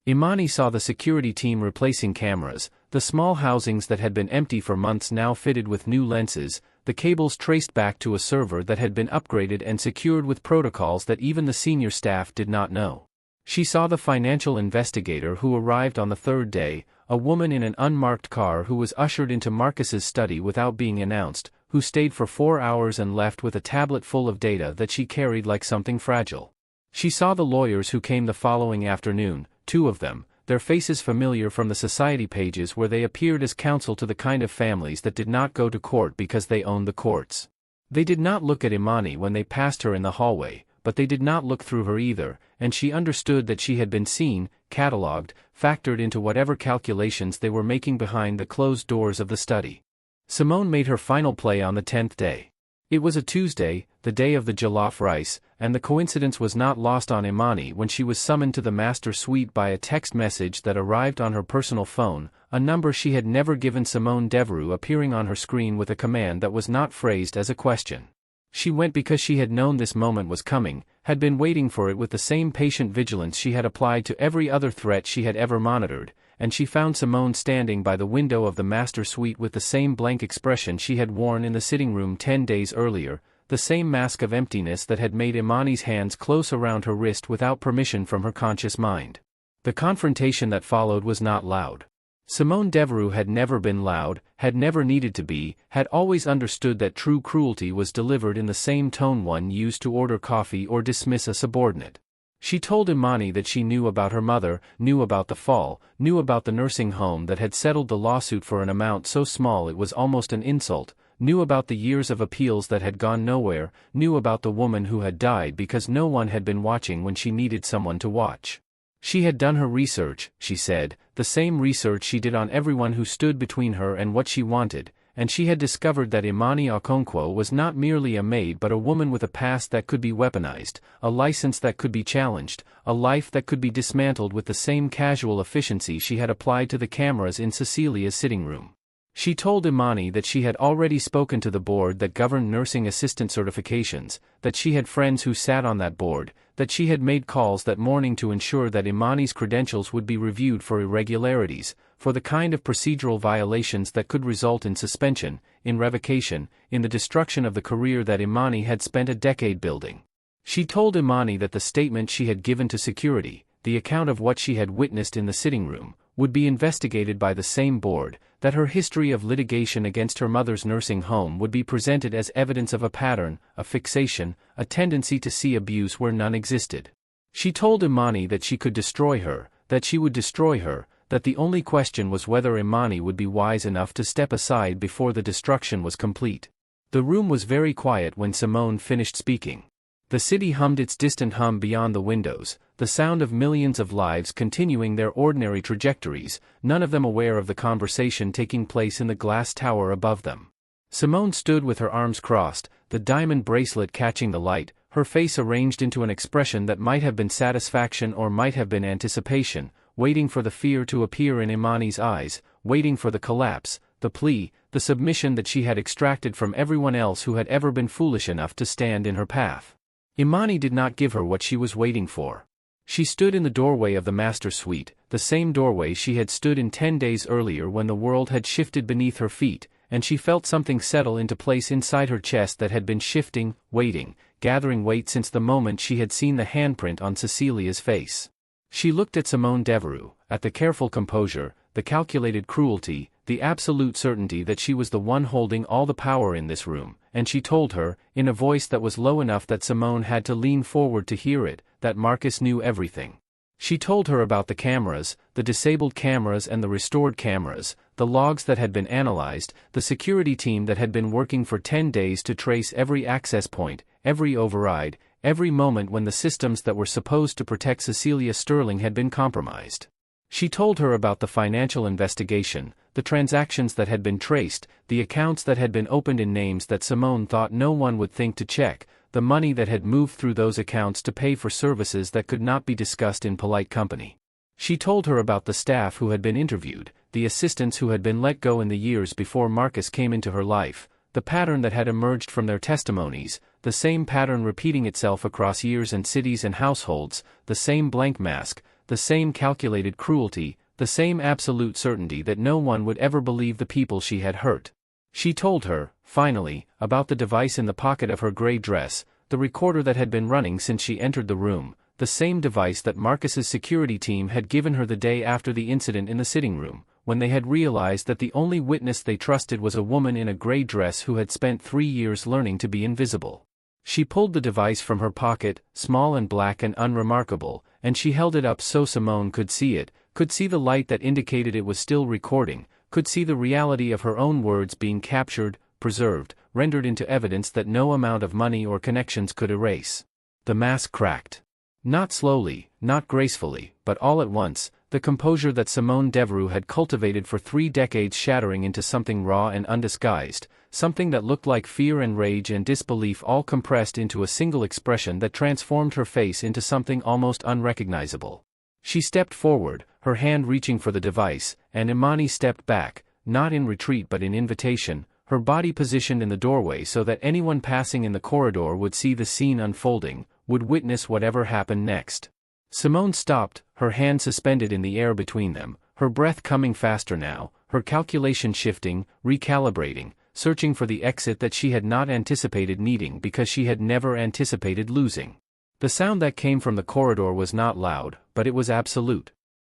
[SPEAKER 1] Imani saw the security team replacing cameras, the small housings that had been empty for months now fitted with new lenses, the cables traced back to a server that had been upgraded and secured with protocols that even the senior staff did not know. She saw the financial investigator who arrived on the third day, a woman in an unmarked car who was ushered into Marcus's study without being announced, who stayed for 4 hours and left with a tablet full of data that she carried like something fragile. She saw the lawyers who came the following afternoon, 2 of them, their faces familiar from the society pages where they appeared as counsel to the kind of families that did not go to court because they owned the courts. They did not look at Imani when they passed her in the hallway, but they did not look through her either, and she understood that she had been seen, catalogued, factored into whatever calculations they were making behind the closed doors of the study. Simone made her final play on the 10th day. It was a Tuesday, the day of the jollof rice, and the coincidence was not lost on Imani when she was summoned to the master suite by a text message that arrived on her personal phone, a number she had never given Simone Devereux appearing on her screen with a command that was not phrased as a question. She went because she had known this moment was coming, had been waiting for it with the same patient vigilance she had applied to every other threat she had ever monitored, and she found Simone standing by the window of the master suite with the same blank expression she had worn in the sitting room 10 days earlier, the same mask of emptiness that had made Imani's hands close around her wrist without permission from her conscious mind. The confrontation that followed was not loud. Simone Devereux had never been loud, had never needed to be, had always understood that true cruelty was delivered in the same tone one used to order coffee or dismiss a subordinate. She told Imani that she knew about her mother, knew about the fall, knew about the nursing home that had settled the lawsuit for an amount so small it was almost an insult, knew about the years of appeals that had gone nowhere, knew about the woman who had died because no one had been watching when she needed someone to watch. She had done her research, she said, the same research she did on everyone who stood between her and what she wanted, and she had discovered that Imani Okonkwo was not merely a maid but a woman with a past that could be weaponized, a license that could be challenged, a life that could be dismantled with the same casual efficiency she had applied to the cameras in Cecilia's sitting room. She told Imani that she had already spoken to the board that governed nursing assistant certifications, that she had friends who sat on that board, that she had made calls that morning to ensure that Imani's credentials would be reviewed for irregularities, for the kind of procedural violations that could result in suspension, in revocation, in the destruction of the career that Imani had spent a decade building. She told Imani that the statement she had given to security, the account of what she had witnessed in the sitting room, would be investigated by the same board, that her history of litigation against her mother's nursing home would be presented as evidence of a pattern, a fixation, a tendency to see abuse where none existed. She told Imani that she could destroy her, that she would destroy her, that the only question was whether Imani would be wise enough to step aside before the destruction was complete. The room was very quiet when Simone finished speaking. The city hummed its distant hum beyond the windows, the sound of millions of lives continuing their ordinary trajectories, none of them aware of the conversation taking place in the glass tower above them. Simone stood with her arms crossed, the diamond bracelet catching the light, her face arranged into an expression that might have been satisfaction or might have been anticipation, waiting for the fear to appear in Imani's eyes, waiting for the collapse, the plea, the submission that she had extracted from everyone else who had ever been foolish enough to stand in her path. Imani did not give her what she was waiting for. She stood in the doorway of the master suite, the same doorway she had stood in 10 days earlier when the world had shifted beneath her feet, and she felt something settle into place inside her chest that had been shifting, waiting, gathering weight since the moment she had seen the handprint on Cecilia's face. She looked at Simone Devereux, at the careful composure, the calculated cruelty, the absolute certainty that she was the one holding all the power in this room, and she told her, in a voice that was low enough that Simone had to lean forward to hear it, that Marcus knew everything. She told her about the cameras, the disabled cameras and the restored cameras, the logs that had been analyzed, the security team that had been working for 10 days to trace every access point, every override, every moment when the systems that were supposed to protect Cecilia Sterling had been compromised. She told her about the financial investigation, the transactions that had been traced, the accounts that had been opened in names that Simone thought no one would think to check, the money that had moved through those accounts to pay for services that could not be discussed in polite company. She told her about the staff who had been interviewed, the assistants who had been let go in the years before Marcus came into her life, the pattern that had emerged from their testimonies, the same pattern repeating itself across years and cities and households, the same blank mask, the same calculated cruelty, the same absolute certainty that no one would ever believe the people she had hurt. She told her, finally, about the device in the pocket of her gray dress, the recorder that had been running since she entered the room, the same device that Marcus's security team had given her the day after the incident in the sitting room, when they had realized that the only witness they trusted was a woman in a gray dress who had spent 3 years learning to be invisible. She pulled the device from her pocket, small and black and unremarkable, and she held it up so Simone could see it, could see the light that indicated it was still recording, could see the reality of her own words being captured, preserved, rendered into evidence that no amount of money or connections could erase. The mask cracked. Not slowly, not gracefully, but all at once, the composure that Simone Devereux had cultivated for 3 decades shattering into something raw and undisguised, something that looked like fear and rage and disbelief all compressed into a single expression that transformed her face into something almost unrecognizable. She stepped forward, her hand reaching for the device, and Imani stepped back, not in retreat but in invitation, her body positioned in the doorway so that anyone passing in the corridor would see the scene unfolding, would witness whatever happened next. Simone stopped, her hand suspended in the air between them, her breath coming faster now, her calculation shifting, recalibrating, searching for the exit that she had not anticipated needing because she had never anticipated losing. The sound that came from the corridor was not loud, but it was absolute.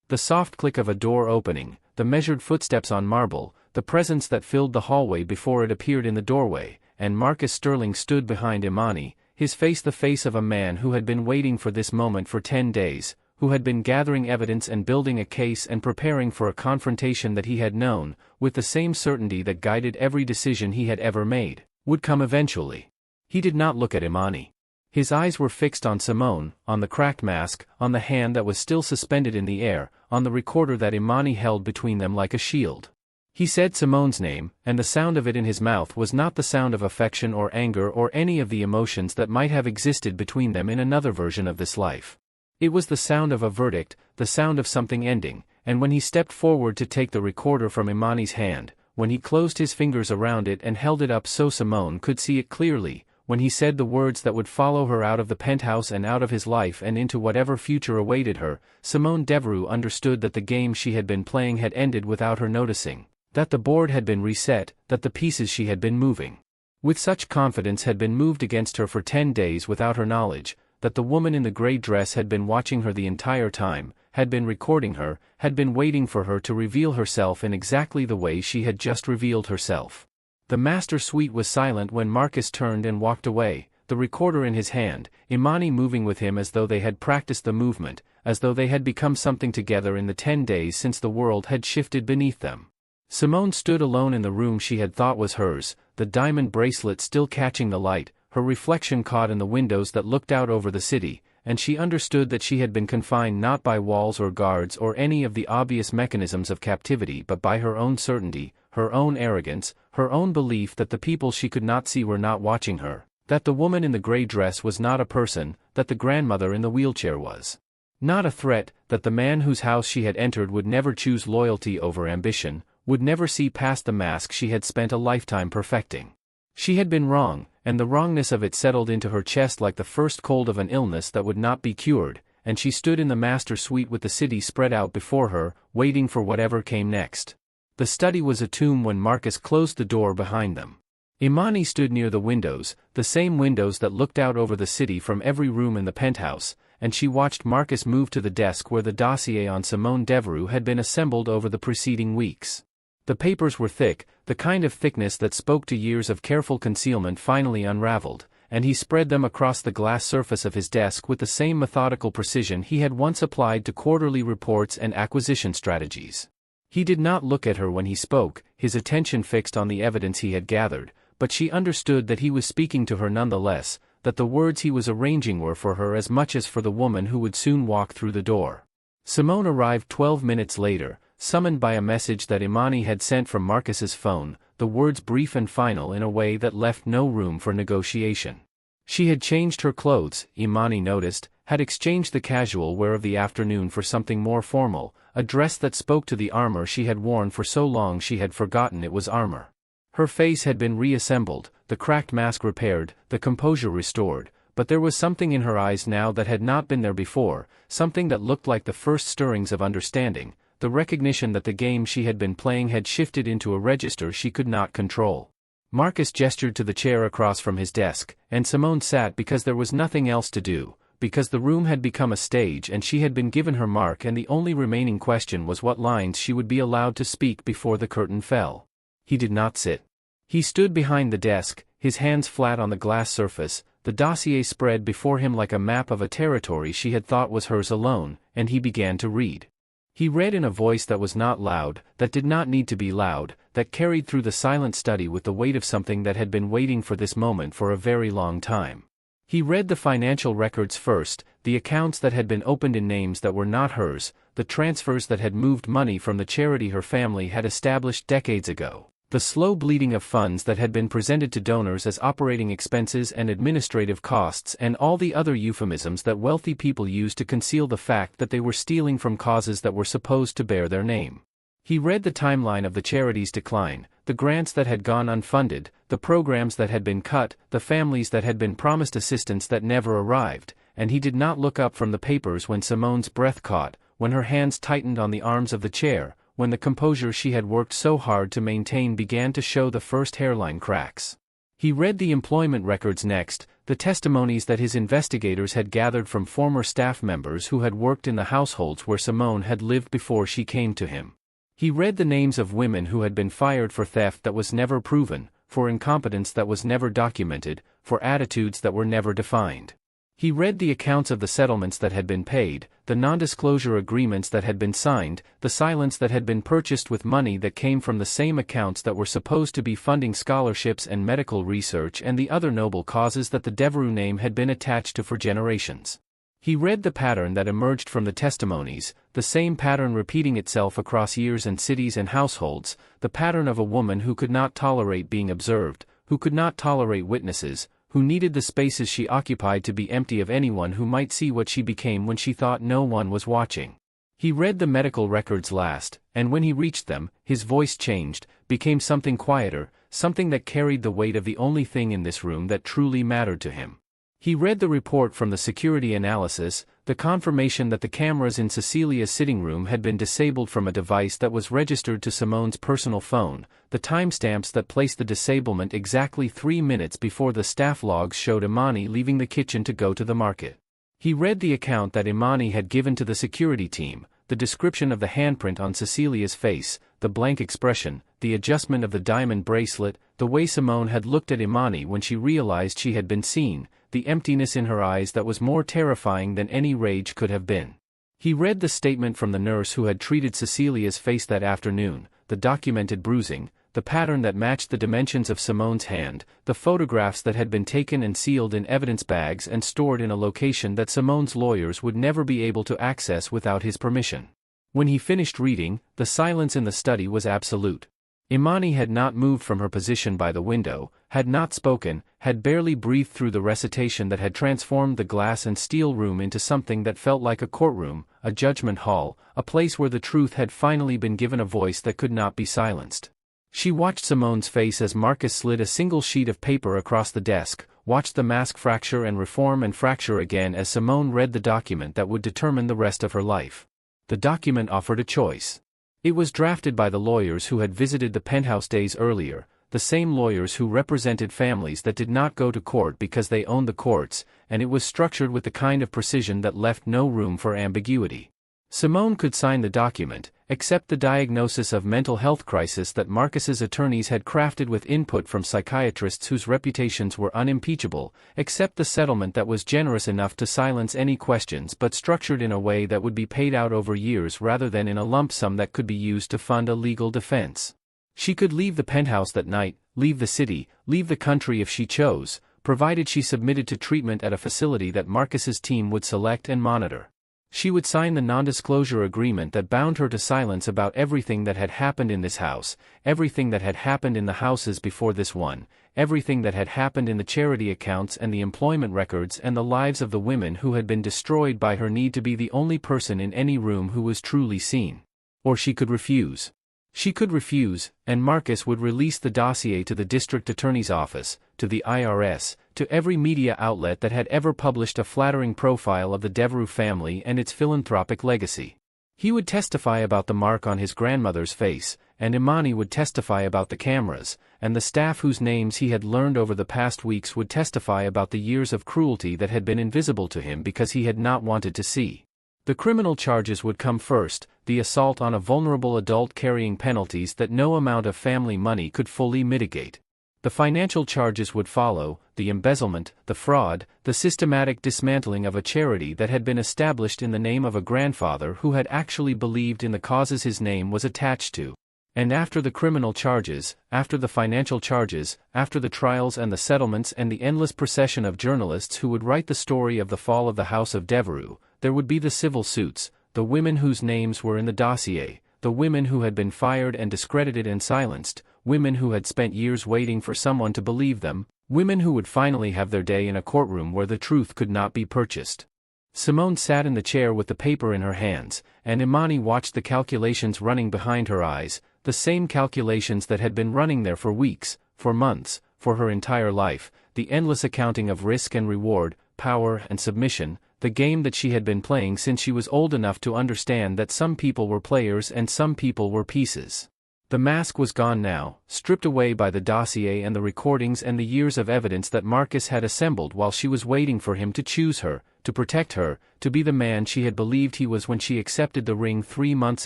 [SPEAKER 1] The soft click of a door opening, the measured footsteps on marble, the presence that filled the hallway before it appeared in the doorway, and Marcus Sterling stood behind Imani, his face the face of a man who had been waiting for this moment for 10 days, who had been gathering evidence and building a case and preparing for a confrontation that he had known, with the same certainty that guided every decision he had ever made, would come eventually. He did not look at Imani. His eyes were fixed on Simone, on the cracked mask, on the hand that was still suspended in the air, on the recorder that Imani held between them like a shield. He said Simone's name, and the sound of it in his mouth was not the sound of affection or anger or any of the emotions that might have existed between them in another version of this life. It was the sound of a verdict, the sound of something ending, and when he stepped forward to take the recorder from Imani's hand, when he closed his fingers around it and held it up so Simone could see it clearly, when he said the words that would follow her out of the penthouse and out of his life and into whatever future awaited her, Simone Devereux understood that the game she had been playing had ended without her noticing, that the board had been reset, that the pieces she had been moving with such confidence had been moved against her for 10 days without her knowledge, that the woman in the gray dress had been watching her the entire time, had been recording her, had been waiting for her to reveal herself in exactly the way she had just revealed herself. The master suite was silent when Marcus turned and walked away, the recorder in his hand, Imani moving with him as though they had practiced the movement, as though they had become something together in the 10 days since the world had shifted beneath them. Simone stood alone in the room she had thought was hers, the diamond bracelet still catching the light, her reflection caught in the windows that looked out over the city, and she understood that she had been confined not by walls or guards or any of the obvious mechanisms of captivity but by her own certainty, her own arrogance, her own belief that the people she could not see were not watching her, that the woman in the gray dress was not a person, that the grandmother in the wheelchair was not a threat, that the man whose house she had entered would never choose loyalty over ambition, would never see past the mask she had spent a lifetime perfecting. She had been wrong, and the wrongness of it settled into her chest like the first cold of an illness that would not be cured, and she stood in the master suite with the city spread out before her, waiting for whatever came next. The study was a tomb when Marcus closed the door behind them. Imani stood near the windows, the same windows that looked out over the city from every room in the penthouse, and she watched Marcus move to the desk where the dossier on Simone Devereux had been assembled over the preceding weeks. The papers were thick, the kind of thickness that spoke to years of careful concealment finally unraveled, and he spread them across the glass surface of his desk with the same methodical precision he had once applied to quarterly reports and acquisition strategies. He did not look at her when he spoke, his attention fixed on the evidence he had gathered, but she understood that he was speaking to her nonetheless, that the words he was arranging were for her as much as for the woman who would soon walk through the door. Simone arrived 12 minutes later, summoned by a message that Imani had sent from Marcus's phone, the words brief and final in a way that left no room for negotiation. She had changed her clothes, Imani noticed, had exchanged the casual wear of the afternoon for something more formal, a dress that spoke to the armor she had worn for so long she had forgotten it was armor. Her face had been reassembled, the cracked mask repaired, the composure restored, but there was something in her eyes now that had not been there before, something that looked like the first stirrings of understanding, the recognition that the game she had been playing had shifted into a register she could not control. Marcus gestured to the chair across from his desk, and Simone sat because there was nothing else to do, because the room had become a stage and she had been given her mark and the only remaining question was what lines she would be allowed to speak before the curtain fell. He did not sit. He stood behind the desk, his hands flat on the glass surface, the dossier spread before him like a map of a territory she had thought was hers alone, and he began to read. He read in a voice that was not loud, that did not need to be loud, that carried through the silent study with the weight of something that had been waiting for this moment for a very long time. He read the financial records first, the accounts that had been opened in names that were not hers, the transfers that had moved money from the charity her family had established decades ago, the slow bleeding of funds that had been presented to donors as operating expenses and administrative costs and all the other euphemisms that wealthy people use to conceal the fact that they were stealing from causes that were supposed to bear their name. He read the timeline of the charity's decline, the grants that had gone unfunded, the programs that had been cut, the families that had been promised assistance that never arrived, and he did not look up from the papers when Simone's breath caught, when her hands tightened on the arms of the chair, when the composure she had worked so hard to maintain began to show the first hairline cracks. He read the employment records next, the testimonies that his investigators had gathered from former staff members who had worked in the households where Simone had lived before she came to him. He read the names of women who had been fired for theft that was never proven, for incompetence that was never documented, for attitudes that were never defined. He read the accounts of the settlements that had been paid, the non-disclosure agreements that had been signed, the silence that had been purchased with money that came from the same accounts that were supposed to be funding scholarships and medical research and the other noble causes that the Devereux name had been attached to for generations. He read the pattern that emerged from the testimonies, the same pattern repeating itself across years and cities and households, the pattern of a woman who could not tolerate being observed, who could not tolerate witnesses, who needed the spaces she occupied to be empty of anyone who might see what she became when she thought no one was watching. He read the medical records last, and when he reached them, his voice changed, became something quieter, something that carried the weight of the only thing in this room that truly mattered to him. He read the report from the security analysis, the confirmation that the cameras in Cecilia's sitting room had been disabled from a device that was registered to Simone's personal phone, the timestamps that placed the disablement exactly 3 minutes before the staff logs showed Imani leaving the kitchen to go to the market. He read the account that Imani had given to the security team, the description of the handprint on Cecilia's face, the blank expression, the adjustment of the diamond bracelet, the way Simone had looked at Imani when she realized she had been seen, the emptiness in her eyes that was more terrifying than any rage could have been. He read the statement from the nurse who had treated Cecilia's face that afternoon, the documented bruising, the pattern that matched the dimensions of Simone's hand, the photographs that had been taken and sealed in evidence bags and stored in a location that Simone's lawyers would never be able to access without his permission. When he finished reading, the silence in the study was absolute. Imani had not moved from her position by the window, had not spoken, had barely breathed through the recitation that had transformed the glass and steel room into something that felt like a courtroom, a judgment hall, a place where the truth had finally been given a voice that could not be silenced. She watched Simone's face as Marcus slid a single sheet of paper across the desk, watched the mask fracture and reform and fracture again as Simone read the document that would determine the rest of her life. The document offered a choice. It was drafted by the lawyers who had visited the penthouse days earlier, the same lawyers who represented families that did not go to court because they owned the courts, and it was structured with the kind of precision that left no room for ambiguity. Simone could sign the document, accept the diagnosis of mental health crisis that Marcus's attorneys had crafted with input from psychiatrists whose reputations were unimpeachable, accept the settlement that was generous enough to silence any questions but structured in a way that would be paid out over years rather than in a lump sum that could be used to fund a legal defense. She could leave the penthouse that night, leave the city, leave the country if she chose, provided she submitted to treatment at a facility that Marcus's team would select and monitor. She would sign the non-disclosure agreement that bound her to silence about everything that had happened in this house, everything that had happened in the houses before this one, everything that had happened in the charity accounts and the employment records and the lives of the women who had been destroyed by her need to be the only person in any room who was truly seen. Or she could refuse. She could refuse, and Marcus would release the dossier to the district attorney's office, to the IRS, to every media outlet that had ever published a flattering profile of the Devereux family and its philanthropic legacy. He would testify about the mark on his grandmother's face, and Imani would testify about the cameras, and the staff whose names he had learned over the past weeks would testify about the years of cruelty that had been invisible to him because he had not wanted to see. The criminal charges would come first, the assault on a vulnerable adult carrying penalties that no amount of family money could fully mitigate. The financial charges would follow, the embezzlement, the fraud, the systematic dismantling of a charity that had been established in the name of a grandfather who had actually believed in the causes his name was attached to. And after the criminal charges, after the financial charges, after the trials and the settlements and the endless procession of journalists who would write the story of the fall of the House of Devereux, there would be the civil suits, the women whose names were in the dossier, the women who had been fired and discredited and silenced, women who had spent years waiting for someone to believe them, women who would finally have their day in a courtroom where the truth could not be purchased. Simone sat in the chair with the paper in her hands, and Imani watched the calculations running behind her eyes, the same calculations that had been running there for weeks, for months, for her entire life, the endless accounting of risk and reward, power and submission, the game that she had been playing since she was old enough to understand that some people were players and some people were pieces. The mask was gone now, stripped away by the dossier and the recordings and the years of evidence that Marcus had assembled while she was waiting for him to choose her, to protect her, to be the man she had believed he was when she accepted the ring 3 months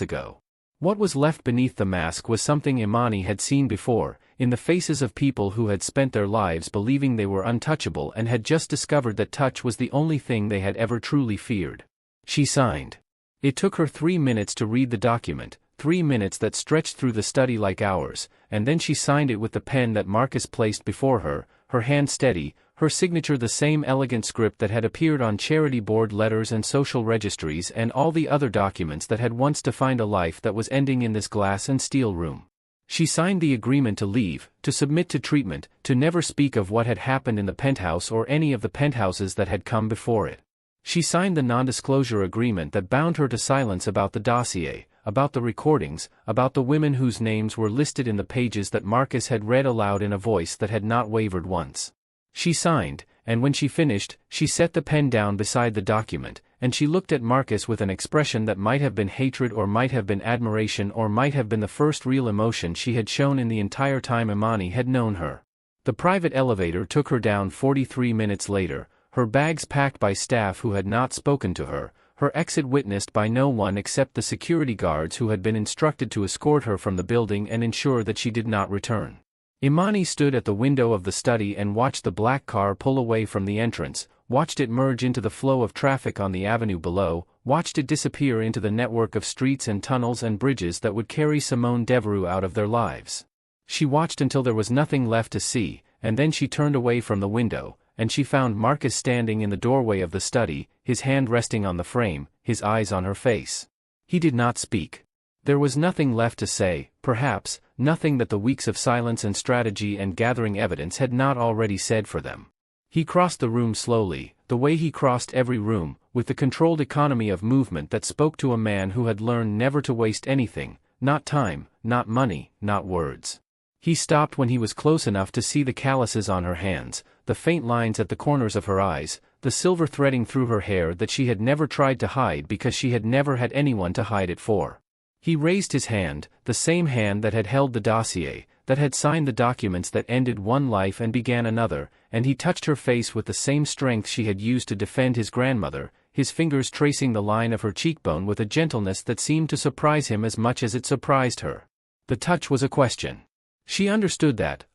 [SPEAKER 1] ago. What was left beneath the mask was something Imani had seen before, in the faces of people who had spent their lives believing they were untouchable and had just discovered that touch was the only thing they had ever truly feared. She signed. It took her 3 minutes to read the document, 3 minutes that stretched through the study like hours, and then she signed it with the pen that Marcus placed before her, her hand steady, her signature the same elegant script that had appeared on charity board letters and social registries and all the other documents that had once defined a life that was ending in this glass and steel room. She signed the agreement to leave, to submit to treatment, to never speak of what had happened in the penthouse or any of the penthouses that had come before it. She signed the non-disclosure agreement that bound her to silence about the dossier, about the recordings, about the women whose names were listed in the pages that Marcus had read aloud in a voice that had not wavered once. She signed, and when she finished, she set the pen down beside the document, and she looked at Marcus with an expression that might have been hatred or might have been admiration or might have been the first real emotion she had shown in the entire time Imani had known her. The private elevator took her down 43 minutes later, her bags packed by staff who had not spoken to her, her exit witnessed by no one except the security guards who had been instructed to escort her from the building and ensure that she did not return. Imani stood at the window of the study and watched the black car pull away from the entrance, watched it merge into the flow of traffic on the avenue below, watched it disappear into the network of streets and tunnels and bridges that would carry Simone Devereux out of their lives. She watched until there was nothing left to see, and then she turned away from the window, and she found Marcus standing in the doorway of the study, his hand resting on the frame, his eyes on her face. He did not speak. There was nothing left to say, perhaps, nothing that the weeks of silence and strategy and gathering evidence had not already said for them. He crossed the room slowly, the way he crossed every room, with the controlled economy of movement that spoke to a man who had learned never to waste anything, not time, not money, not words. He stopped when he was close enough to see the calluses on her hands, the faint lines at the corners of her eyes, the silver threading through her hair that she had never tried to hide because she had never had anyone to hide it for. He raised his hand, the same hand that had held the dossier, that had signed the documents that ended one life and began another, and he touched her face with the same strength she had used to defend his grandmother, his fingers tracing the line of her cheekbone with a gentleness that seemed to surprise him as much as it surprised her. The touch was a question. She understood that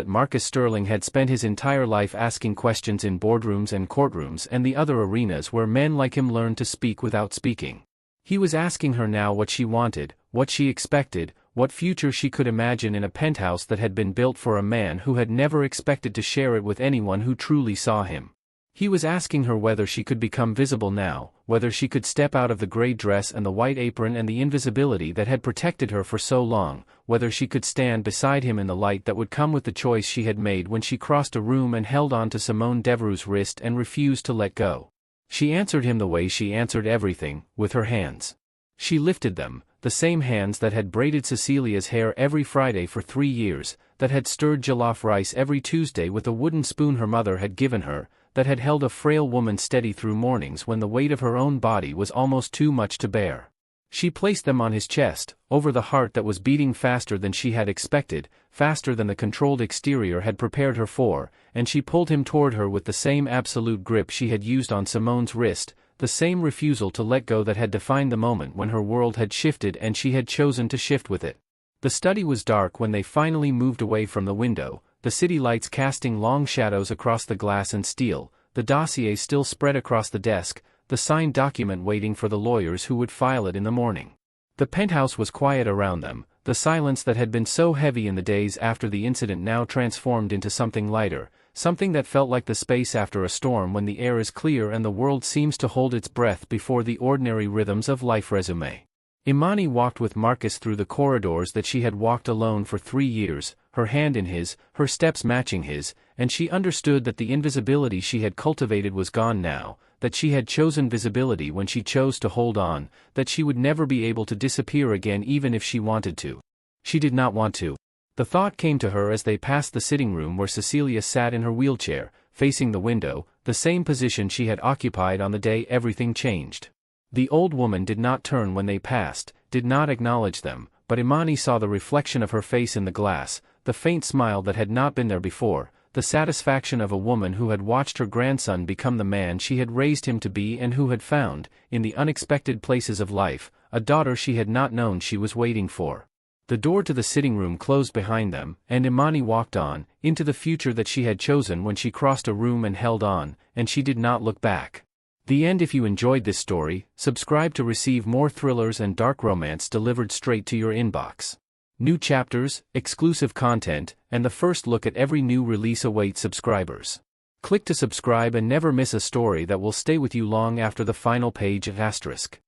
[SPEAKER 1] Marcus Sterling had spent his entire life asking questions in boardrooms and courtrooms and the other arenas where men like him learned to speak without speaking. He was asking her now what she wanted, what she expected, what future she could imagine in a penthouse that had been built for a man who had never expected to share it with anyone who truly saw him. He was asking her whether she could become visible now, whether she could step out of the gray dress and the white apron and the invisibility that had protected her for so long, whether she could stand beside him in the light that would come with the choice she had made when she crossed a room and held on to Simone Devereux's wrist and refused to let go. She answered him the way she answered everything, with her hands. She lifted them, the same hands that had braided Cecilia's hair every Friday for 3 years, that had stirred jollof rice every Tuesday with a wooden spoon her mother had given her, that had held a frail woman steady through mornings when the weight of her own body was almost too much to bear. She placed them on his chest, over the heart that was beating faster than she had expected, faster than the controlled exterior had prepared her for, and she pulled him toward her with the same absolute grip she had used on Simone's wrist, the same refusal to let go that had defined the moment when her world had shifted and she had chosen to shift with it. The study was dark when they finally moved away from the window, the city lights casting long shadows across the glass and steel, the dossier still spread across the desk, the signed document waiting for the lawyers who would file it in the morning. The penthouse was quiet around them, the silence that had been so heavy in the days after the incident now transformed into something lighter, something that felt like the space after a storm when the air is clear and the world seems to hold its breath before the ordinary rhythms of life resume. Imani walked with Marcus through the corridors that she had walked alone for 3 years, her hand in his, her steps matching his, and she understood that the invisibility she had cultivated was gone now, that she had chosen visibility when she chose to hold on, that she would never be able to disappear again even if she wanted to. She did not want to. The thought came to her as they passed the sitting room where Cecilia sat in her wheelchair, facing the window, the same position she had occupied on the day everything changed. The old woman did not turn when they passed, did not acknowledge them, but Imani saw the reflection of her face in the glass, the faint smile that had not been there before, the satisfaction of a woman who had watched her grandson become the man she had raised him to be and who had found, in the unexpected places of life, a daughter she had not known she was waiting for. The door to the sitting room closed behind them, and Imani walked on, into the future that she had chosen when she crossed a room and held on, and she did not look back. The end. If you enjoyed this story, subscribe to receive more thrillers and dark romance delivered straight to your inbox. New chapters, exclusive content, and the first look at every new release await subscribers. Click to subscribe and never miss a story that will stay with you long after the final page of ***.